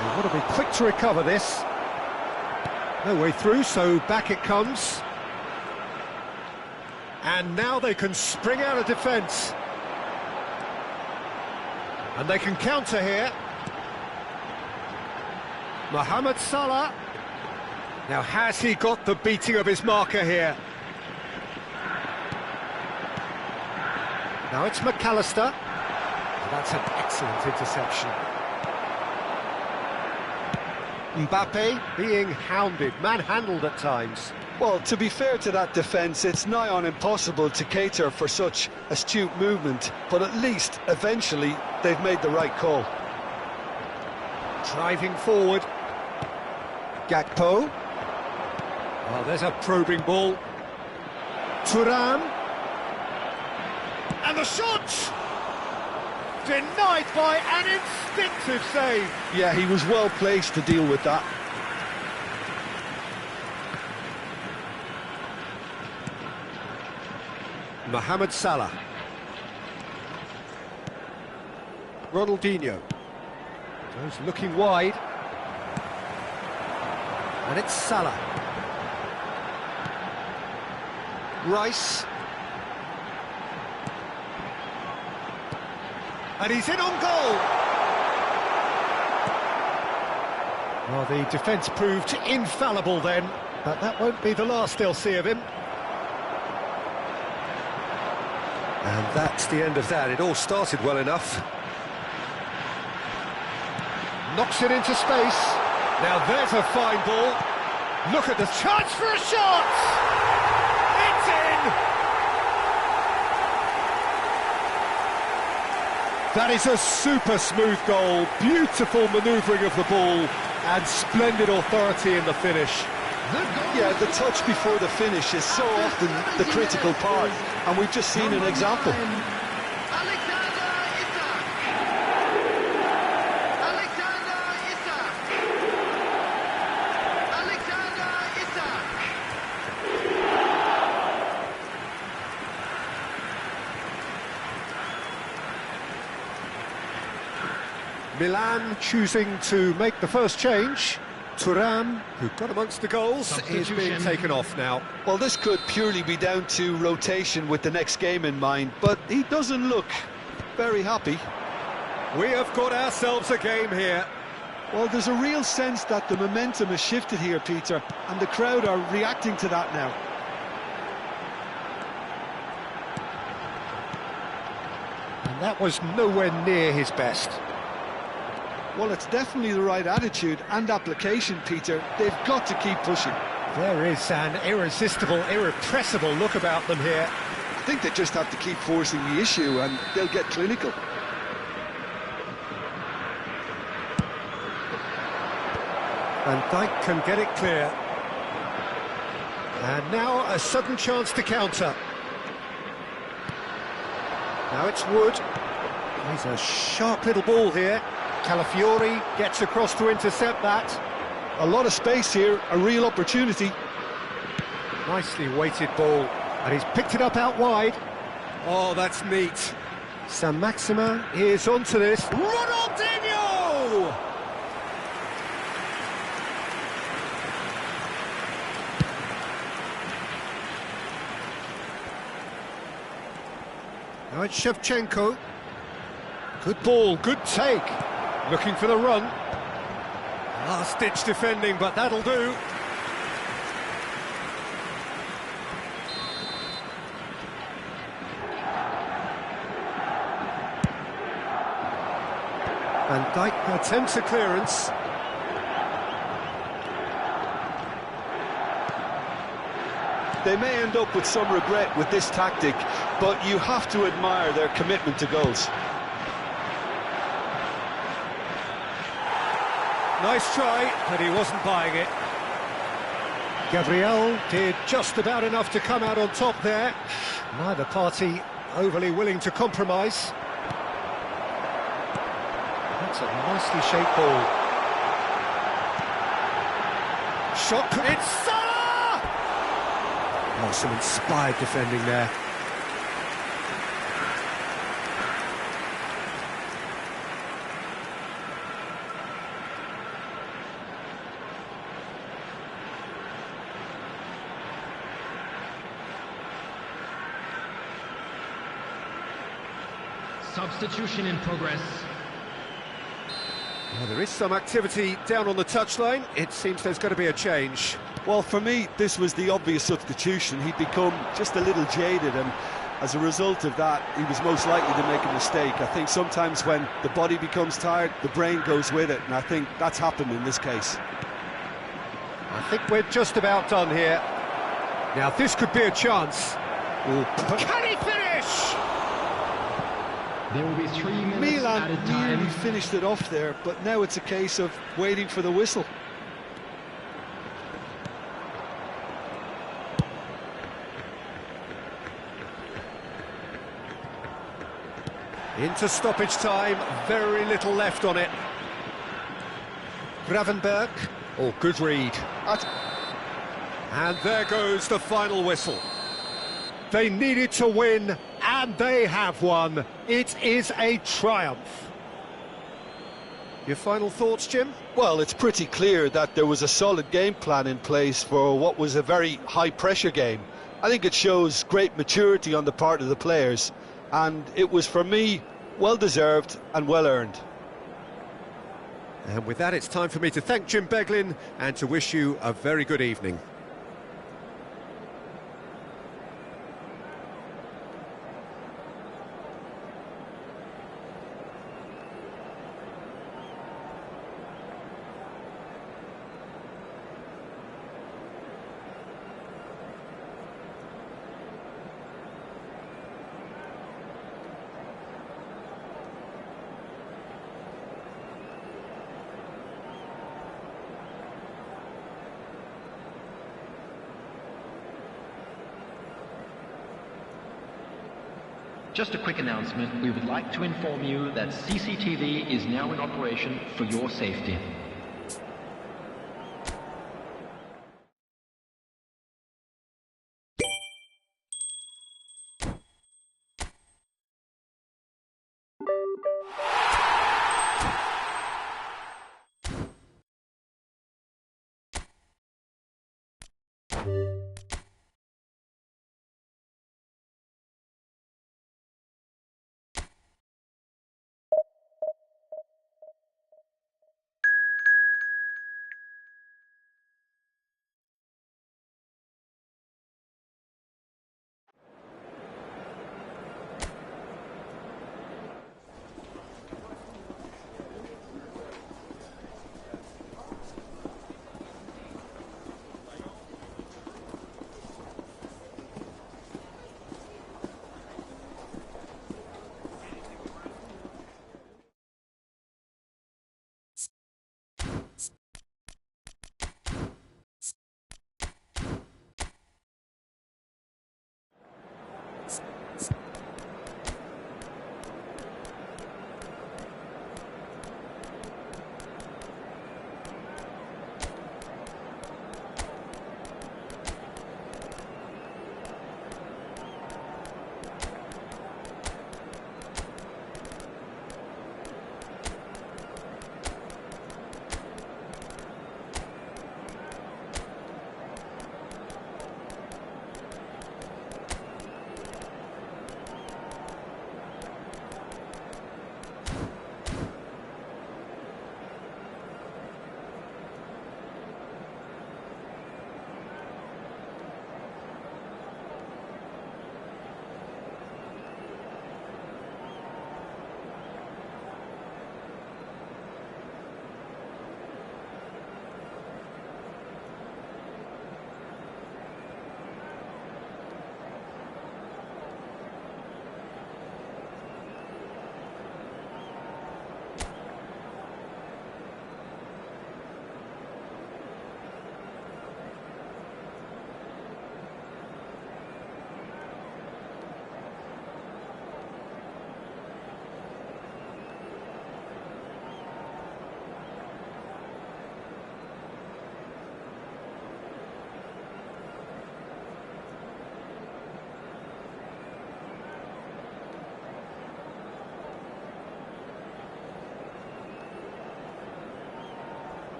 They've got to be quick to recover this. No way through, so back it comes. And now they can spring out of defence. And they can counter here. Mohamed Salah. Now has he got the beating of his marker here? Now it's McAllister. That's an excellent interception. Mbappe being hounded, manhandled at times.
Well, to be fair to that defence, it's nigh on impossible to cater for such astute movement, but at least, eventually, they've made the right call.
Driving forward. Gakpo. Oh, there's a probing ball. Thuram. And the shot! Denied by an instinctive save.
Yeah, he was well placed to deal with that.
Mohamed Salah. Ronaldinho. Goes looking wide. And it's Salah. Rice. And he's in on goal! Well, the defence proved infallible then, but that won't be the last they'll see of him. And that's the end of that. It all started well enough. Knocks it into space. Now there's a fine ball. Look at the chance for a shot! It's in! That is a super smooth goal, beautiful manoeuvring of the ball, and splendid authority in the finish.
Yeah, the touch before the finish is so often the critical part, and we've just seen an example.
Milan choosing to make the first change. Thuram, who got amongst the goals, is being taken off now.
Well, this could purely be down to rotation with the next game in mind, but he doesn't look very happy.
We have got ourselves a game here.
Well, there's a real sense that the momentum has shifted here, Peter, and the crowd are reacting to that now.
And that was nowhere near his best.
Well, it's definitely the right attitude and application, Peter. They've got to keep pushing.
There is an irresistible, irrepressible look about them here.
I think they just have to keep forcing the issue and they'll get clinical.
Van Dijk can get it clear. And now a sudden chance to counter. Now it's Wood. He's a sharp little ball here. Calafiori gets across to intercept that.
A lot of space here, a real opportunity.
Nicely weighted ball, and he's picked it up out wide. Oh, that's neat. Saint-Maximin is onto this. Ronaldinho! Now it's Shevchenko. Good ball, good take. Looking for the run. Last-ditch defending, but that'll do. Van Dijk attempts a clearance.
They may end up with some regret with this tactic, but you have to admire their commitment to goals.
Nice try, but he wasn't buying it. Gabriel did just about enough to come out on top there. Neither party overly willing to compromise. That's a nicely shaped ball. Shot, it's Salah! Oh, some inspired defending there.
Substitution in progress.
Well, there is some activity down on the touchline. It seems there's got to be a change.
Well, for me, this was the obvious substitution. He'd become just a little jaded, and as a result of that, he was most likely to make a mistake. I think sometimes when the body becomes tired, the brain goes with it, and I think that's happened in this case.
I think we're just about done here. Now, this could be a chance. Can he finish?
There will be 3 minutes
Milan
added time.
nearly finished it off there, but now it's a case of waiting for the whistle.
Into stoppage time, very little left on it. Gravenberg, oh, good read. And there goes the final whistle. They needed to win, and they have won. It is a triumph. Your final thoughts, Jim?
Well, it's pretty clear that there was a solid game plan in place for what was a very high-pressure game. I think it shows great maturity on the part of the players, and it was, for me, well-deserved and well-earned.
And with that, it's time for me to thank Jim Beglin and to wish you a very good evening.
Just a quick announcement. We would like to inform you that CCTV is now in operation for your safety.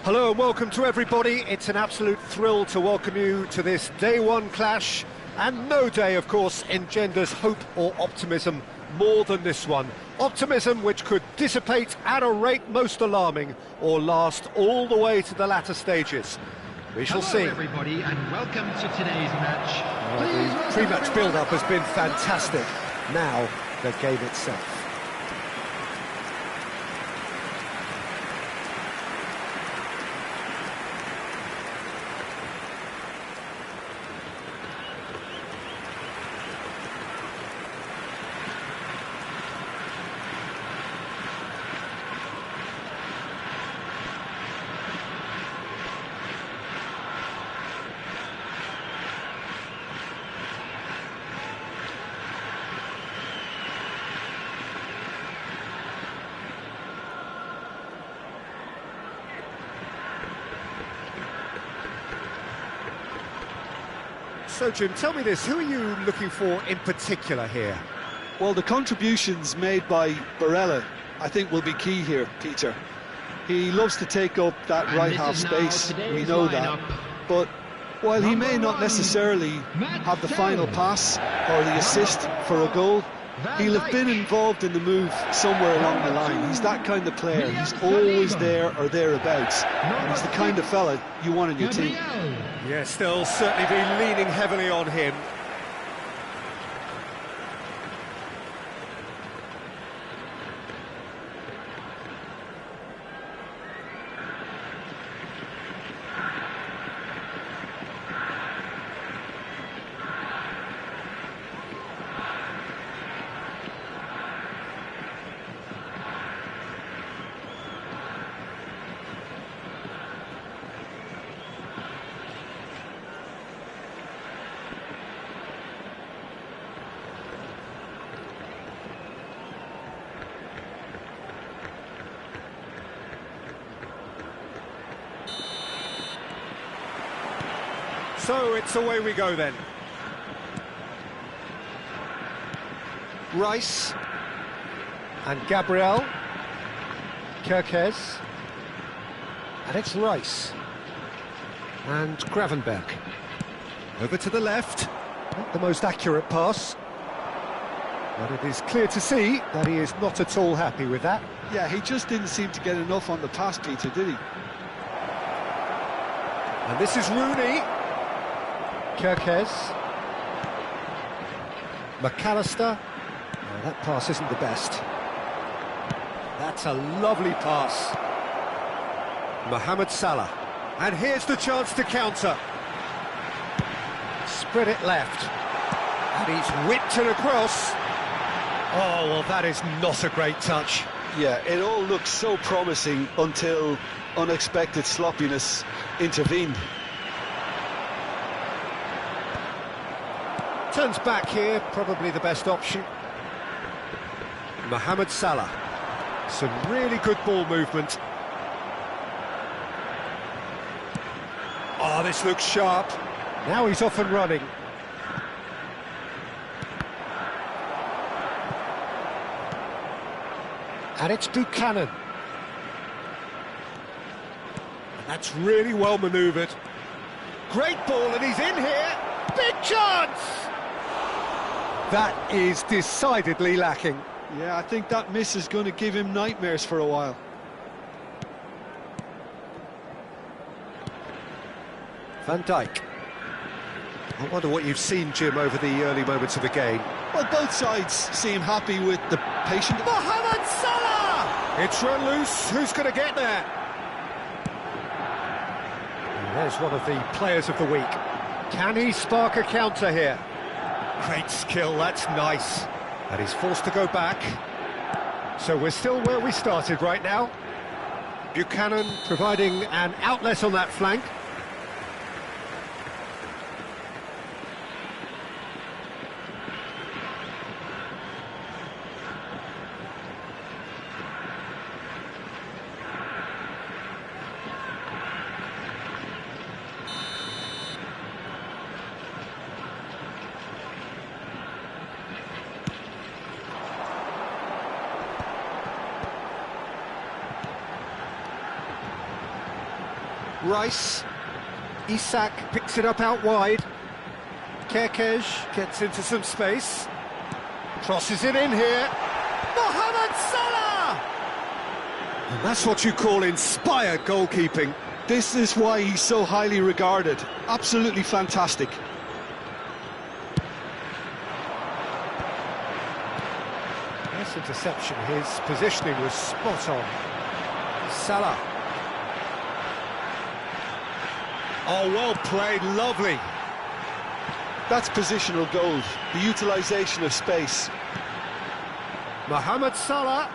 Hello and welcome to everybody. It's an absolute thrill to welcome you to this day one clash, and no day, of course, engenders hope or optimism more than this one. Optimism which could dissipate at a rate most alarming or last all the way to the latter stages. We shall see.
Hello everybody and welcome to today's match.
The pre-match build-up has been fantastic. Now, the game itself. So, Jim, tell me this, who are you looking for in particular here?
Well, the contributions made by Barella, I think, will be key here, Peter. He loves to take up that
And
right
this
half
is now
space,
today's
we know that.
lineup.
But while he may
Number
not
one,
necessarily have the final pass or the assist for a goal, he'll have been involved in the move somewhere along the line. He's that kind of player. He's always there or thereabouts. And he's the kind of fella you want in your team.
Yes, they'll certainly be leaning heavily on him. So it's away we go then. Rice and Gabriel, Kerkez, and it's Rice and Gravenberg. Over to the left, not the most accurate pass, but it is clear to see that he is not at all happy with that.
Yeah, he just didn't seem to get enough on the pass, Peter, did he?
And this is Rooney. Kerkez. McAllister. Oh, that pass isn't the best. That's a lovely pass. Mohamed Salah. And here's the chance to counter. Spread it left. And he's whipped it across. Oh, well, that is not a great touch.
Yeah, it all looked so promising until unexpected sloppiness intervened.
Turns back here, probably the best option. Mohamed Salah. Some really good ball movement. Oh, this looks sharp. Now he's off and running. And it's Buchanan. And that's really well manoeuvred. Great ball, and he's in here. Big chance! That is decidedly lacking.
Yeah, I think that miss is going to give him nightmares for a while.
Van Dijk. I wonder what you've seen, Jim, over the early moments of the game.
Well, both sides seem happy with the patient...
Mohamed Salah! It's run loose. Who's going to get there? And there's one of the players of the week. Can he spark a counter here? Great skill, that's nice. And he's forced to go back. So we're still where we started right now. Buchanan providing an outlet on that flank. Rice. Isak picks it up out wide. Kerkez gets into some space. Crosses it in here. Mohamed Salah! And that's what you call inspired goalkeeping.
This is why he's so highly regarded. Absolutely fantastic.
Nice interception. His positioning was spot on. Salah. Oh, well played, lovely.
That's positional goals, the utilisation of space.
Mohamed Salah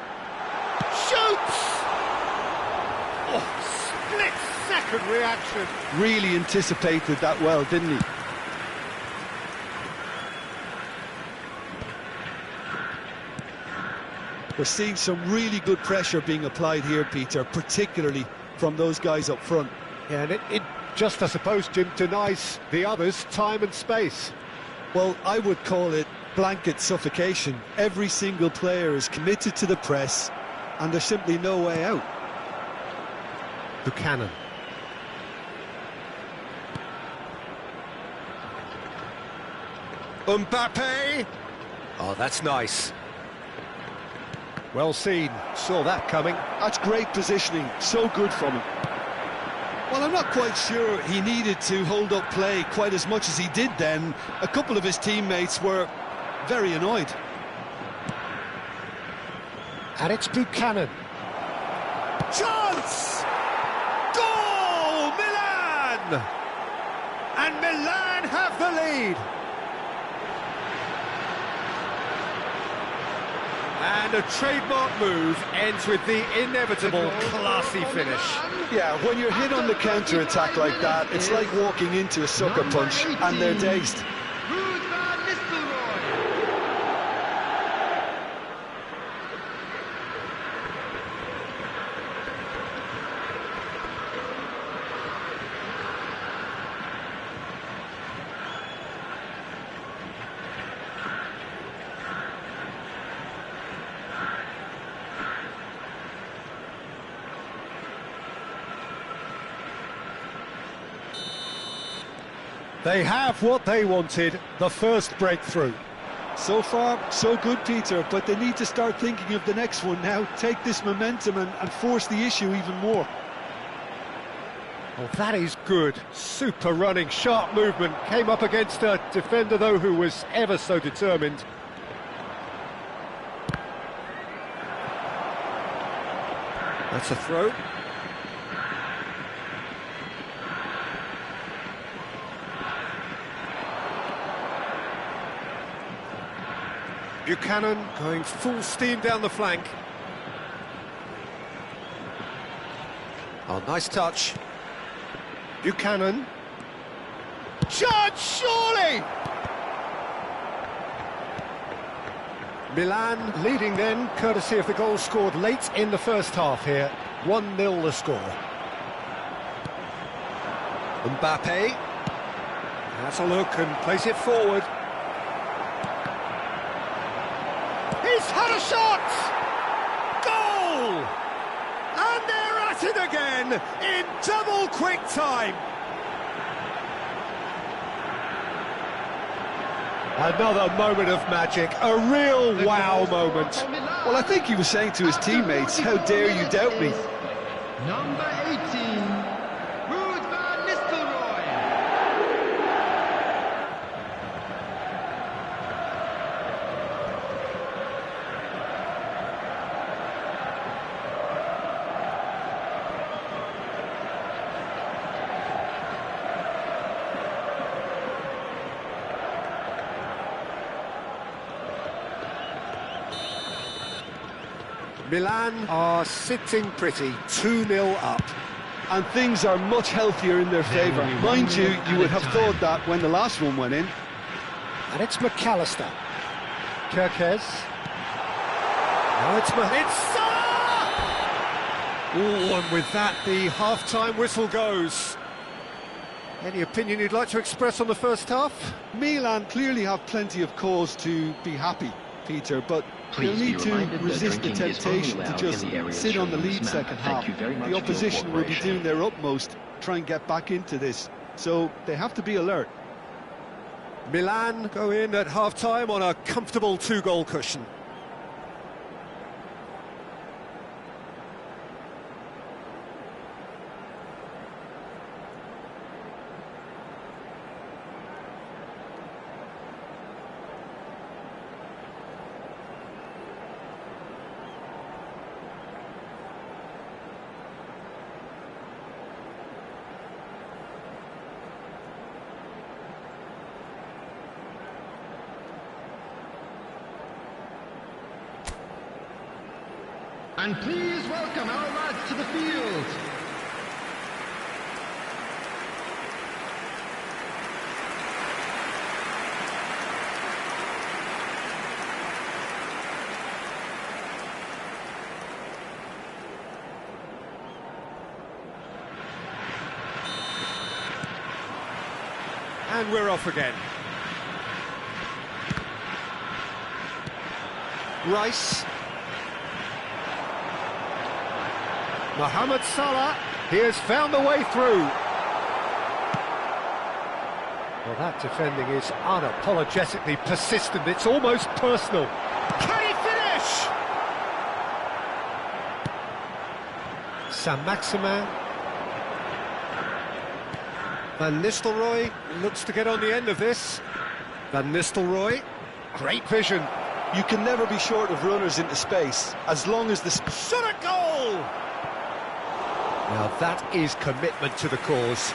shoots! Oh, split-second reaction.
Really anticipated that well, didn't he? We're seeing some really good pressure being applied here, Peter, particularly from those guys up front.
Yeah, and it just, I suppose, Jim, denies the others time and space.
Well, I would call it blanket suffocation. Every single player is committed to the press, and there's simply no way out.
Buchanan. Mbappe! Oh, that's nice. Well seen, saw that coming.
That's great positioning, so good from him. Well, I'm not quite sure he needed to hold up play quite as much as he did then. A couple of his teammates were very annoyed.
And it's Buchanan. Chance! Goal! Milan! And Milan have the lead. And a trademark move ends with the inevitable classy finish.
Yeah, when you're hit on the counter-attack like that, it's like walking into a sucker punch and they're dazed.
Ruud van Nistelrooij.
They have what they wanted, the first breakthrough.
So far, so good, Peter, but they need to start thinking of the next one now. Take this momentum and force the issue even more.
Well, that is good. Super running, sharp movement. Came up against a defender, though, who was ever so determined. That's a throw. Buchanan going full steam down the flank. Oh, nice touch. Buchanan. Chance, surely! Milan leading then, courtesy of the goal scored late in the first half here. 1-0 the score. Mbappe. Has a look and plays it forward. He's had a shot! Goal! And they're at it again in double quick time. Another moment of magic, a real wow moment.
Well, I think he was saying to his teammates, how dare you doubt me?
Number 18, Ruud van Nistelrooij.
Milan are sitting pretty, 2-0 up.
And things are much healthier in their favour. Mind you, you would have thought that when the last one went in.
And it's McAllister. Kerkez. Now it's Salah! Oh, and with that, the half-time whistle goes. Any opinion you'd like to express on the first half?
Milan clearly have plenty of cause to be happy. Peter, but they'll
Please be
need to
reminded that
resist the
drinking is only
temptation to
allowed
just
in the areas
sit on the
shown in
lead
this map.
second
Thank
half.
you very much
The
for your
opposition will be
cooperation.
doing their utmost to try and get back into this, so they have to be alert.
Milan go in at half-time on a comfortable 2-goal cushion.
And please welcome our lads to the field.
And we're off again. Rice. Mohamed Salah, he has found the way through. Well, that defending is unapologetically persistent, it's almost personal. Can he finish? Saint-Maximin. Van Nistelrooij looks to get on the end of this. Van Nistelrooij, great vision.
You can never be short of runners into space, as long as the...
Shot a goal! Now that is commitment to the cause.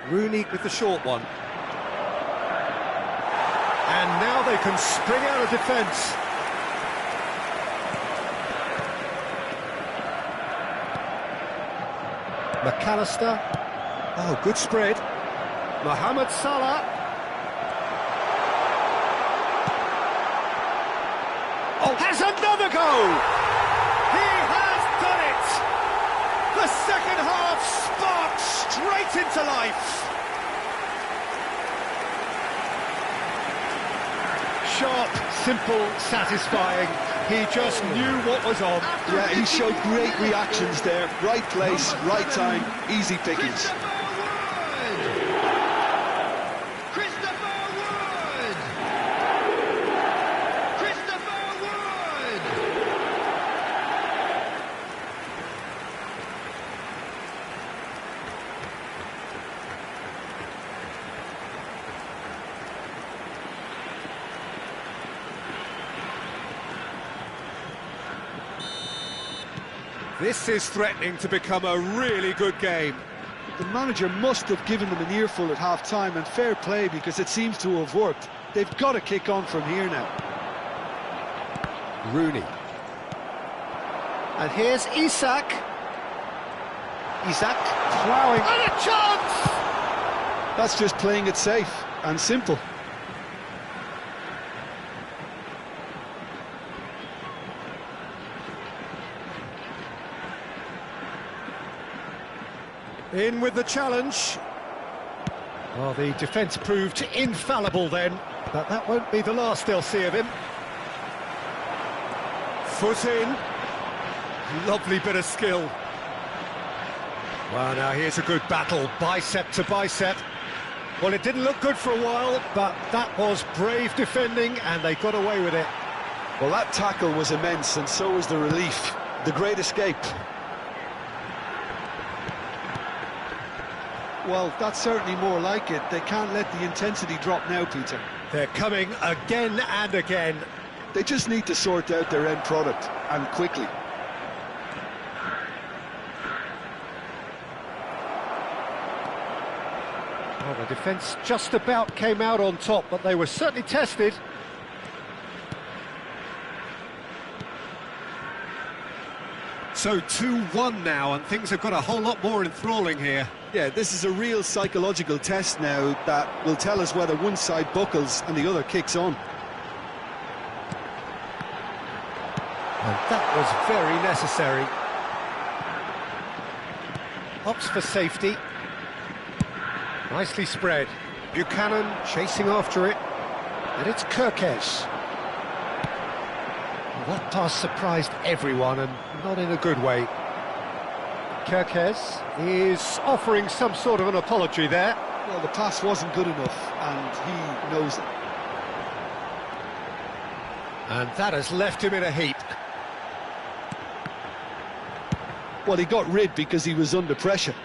Rooney with the short one. And now they can spring out of defence. McAllister. Oh, good spread. Mohamed Salah. Oh, has another go! He has done it! The second half sparked straight into life. Sharp, simple, satisfying. He just knew what was on.
Yeah, he showed great reactions there. Right place, right time, easy pickings.
This is threatening to become a really good game.
The manager must have given them an earful at half-time, and fair play, because it seems to have worked. They've got to kick on from here now.
Rooney. And here's Isak. Isak ploughing. And a chance!
That's just playing it safe and simple.
In with the challenge. Well, the defence proved infallible then, but that won't be the last they'll see of him. Foot in. Lovely bit of skill. Well, now here's a good battle, bicep to bicep. Well, it didn't look good for a while, but that was brave defending, and they got away with it.
Well, that tackle was immense, and so was the relief. The great escape. Well, that's certainly more like it. They can't let the intensity drop now, Peter.
They're coming again and again.
They just need to sort out their end product, and quickly.
Well, the defence just about came out on top, but they were certainly tested. So 2-1 now, and things have got a whole lot more enthralling here.
Yeah, this is a real psychological test now that will tell us whether one side buckles and the other kicks on.
And that was very necessary. Opts for safety. Nicely spread. Buchanan chasing after it. And it's Kirkes. Well, that pass surprised everyone, and not in a good way. Kirkes is offering some sort of an apology there.
Well, the pass wasn't good enough, and he knows it.
And that has left him in a heap.
Well, he got rid because he was under pressure.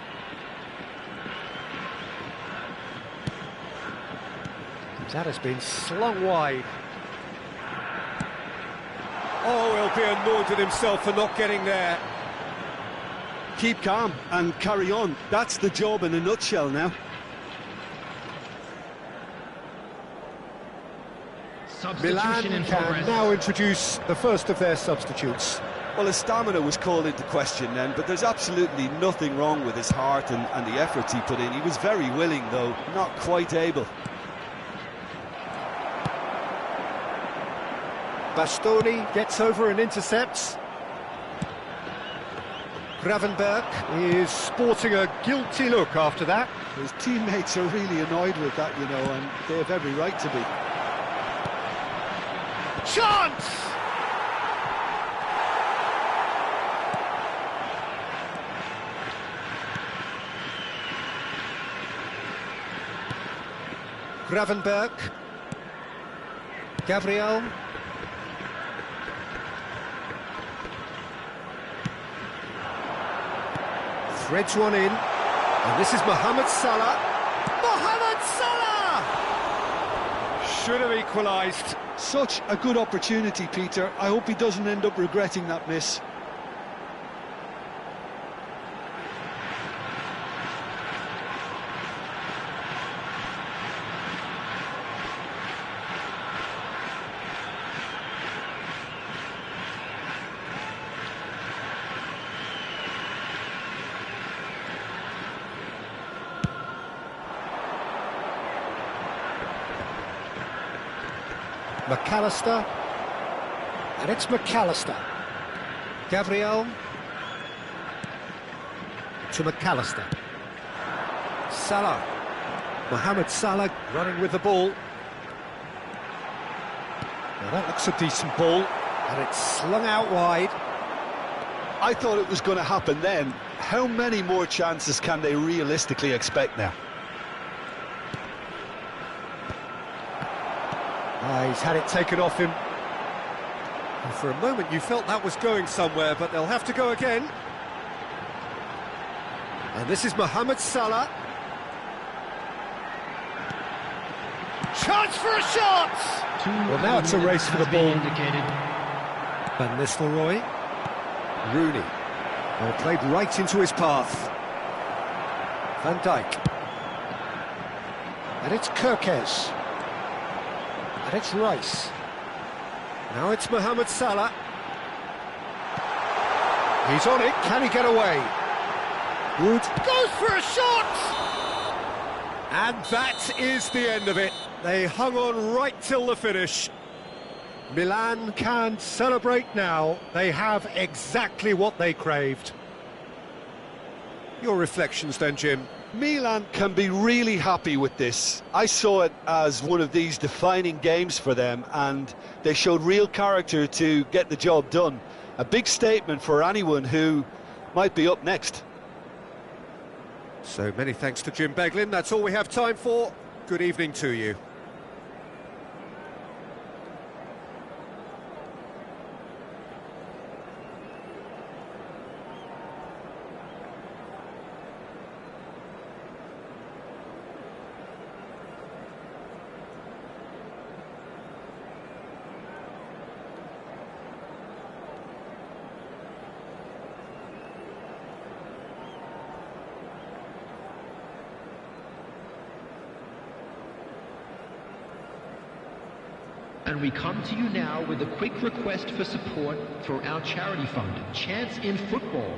That has been slung wide. Oh, he'll be annoyed with himself for not getting there.
Keep calm and carry on. That's the job in a nutshell now.
Milan can now introduce the first of their substitutes.
Well, his stamina was called into question then, but there's absolutely nothing wrong with his heart and the efforts he put in. He was very willing, though, not quite able.
Bastoni gets over and intercepts. Gravenberg is sporting a guilty look after that.
His teammates are really annoyed with that, you know, and they have every right to be.
Chance! Gravenberg. Gabriel. Threads one in. And this is Mohamed Salah. Mohamed Salah! Should have equalised.
Such a good opportunity, Peter. I hope he doesn't end up regretting that miss.
McAllister, and it's McAllister. Gabriel to McAllister. Salah. Mohamed Salah running with the ball. Now that looks a decent ball, and it's slung out wide.
I thought it was going to happen then. How many more chances can they realistically expect now?
He's had it taken off him. And for a moment you felt that was going somewhere, but they'll have to go again. And this is Mohamed Salah. Chance for a shot! Well, now it's a race for the ball. Van Nistelrooij. Rooney. Well, played right into his path. Van Dijk. And it's Kirkes. And it's Rice. Now it's Mohamed Salah. He's on it. Can he get away? Ruud goes for a shot! And that is the end of it. They hung on right till the finish. Milan can celebrate now. They have exactly what they craved. Your reflections then, Jim?
Milan can be really happy with this. I saw it as one of these defining games for them, and they showed real character to get the job done. A big statement for anyone who might be up next.
So many thanks to Jim Beglin. That's all we have time for. Good evening to you.
And we come to you now with a quick request for support for our charity fund, Chance in Football.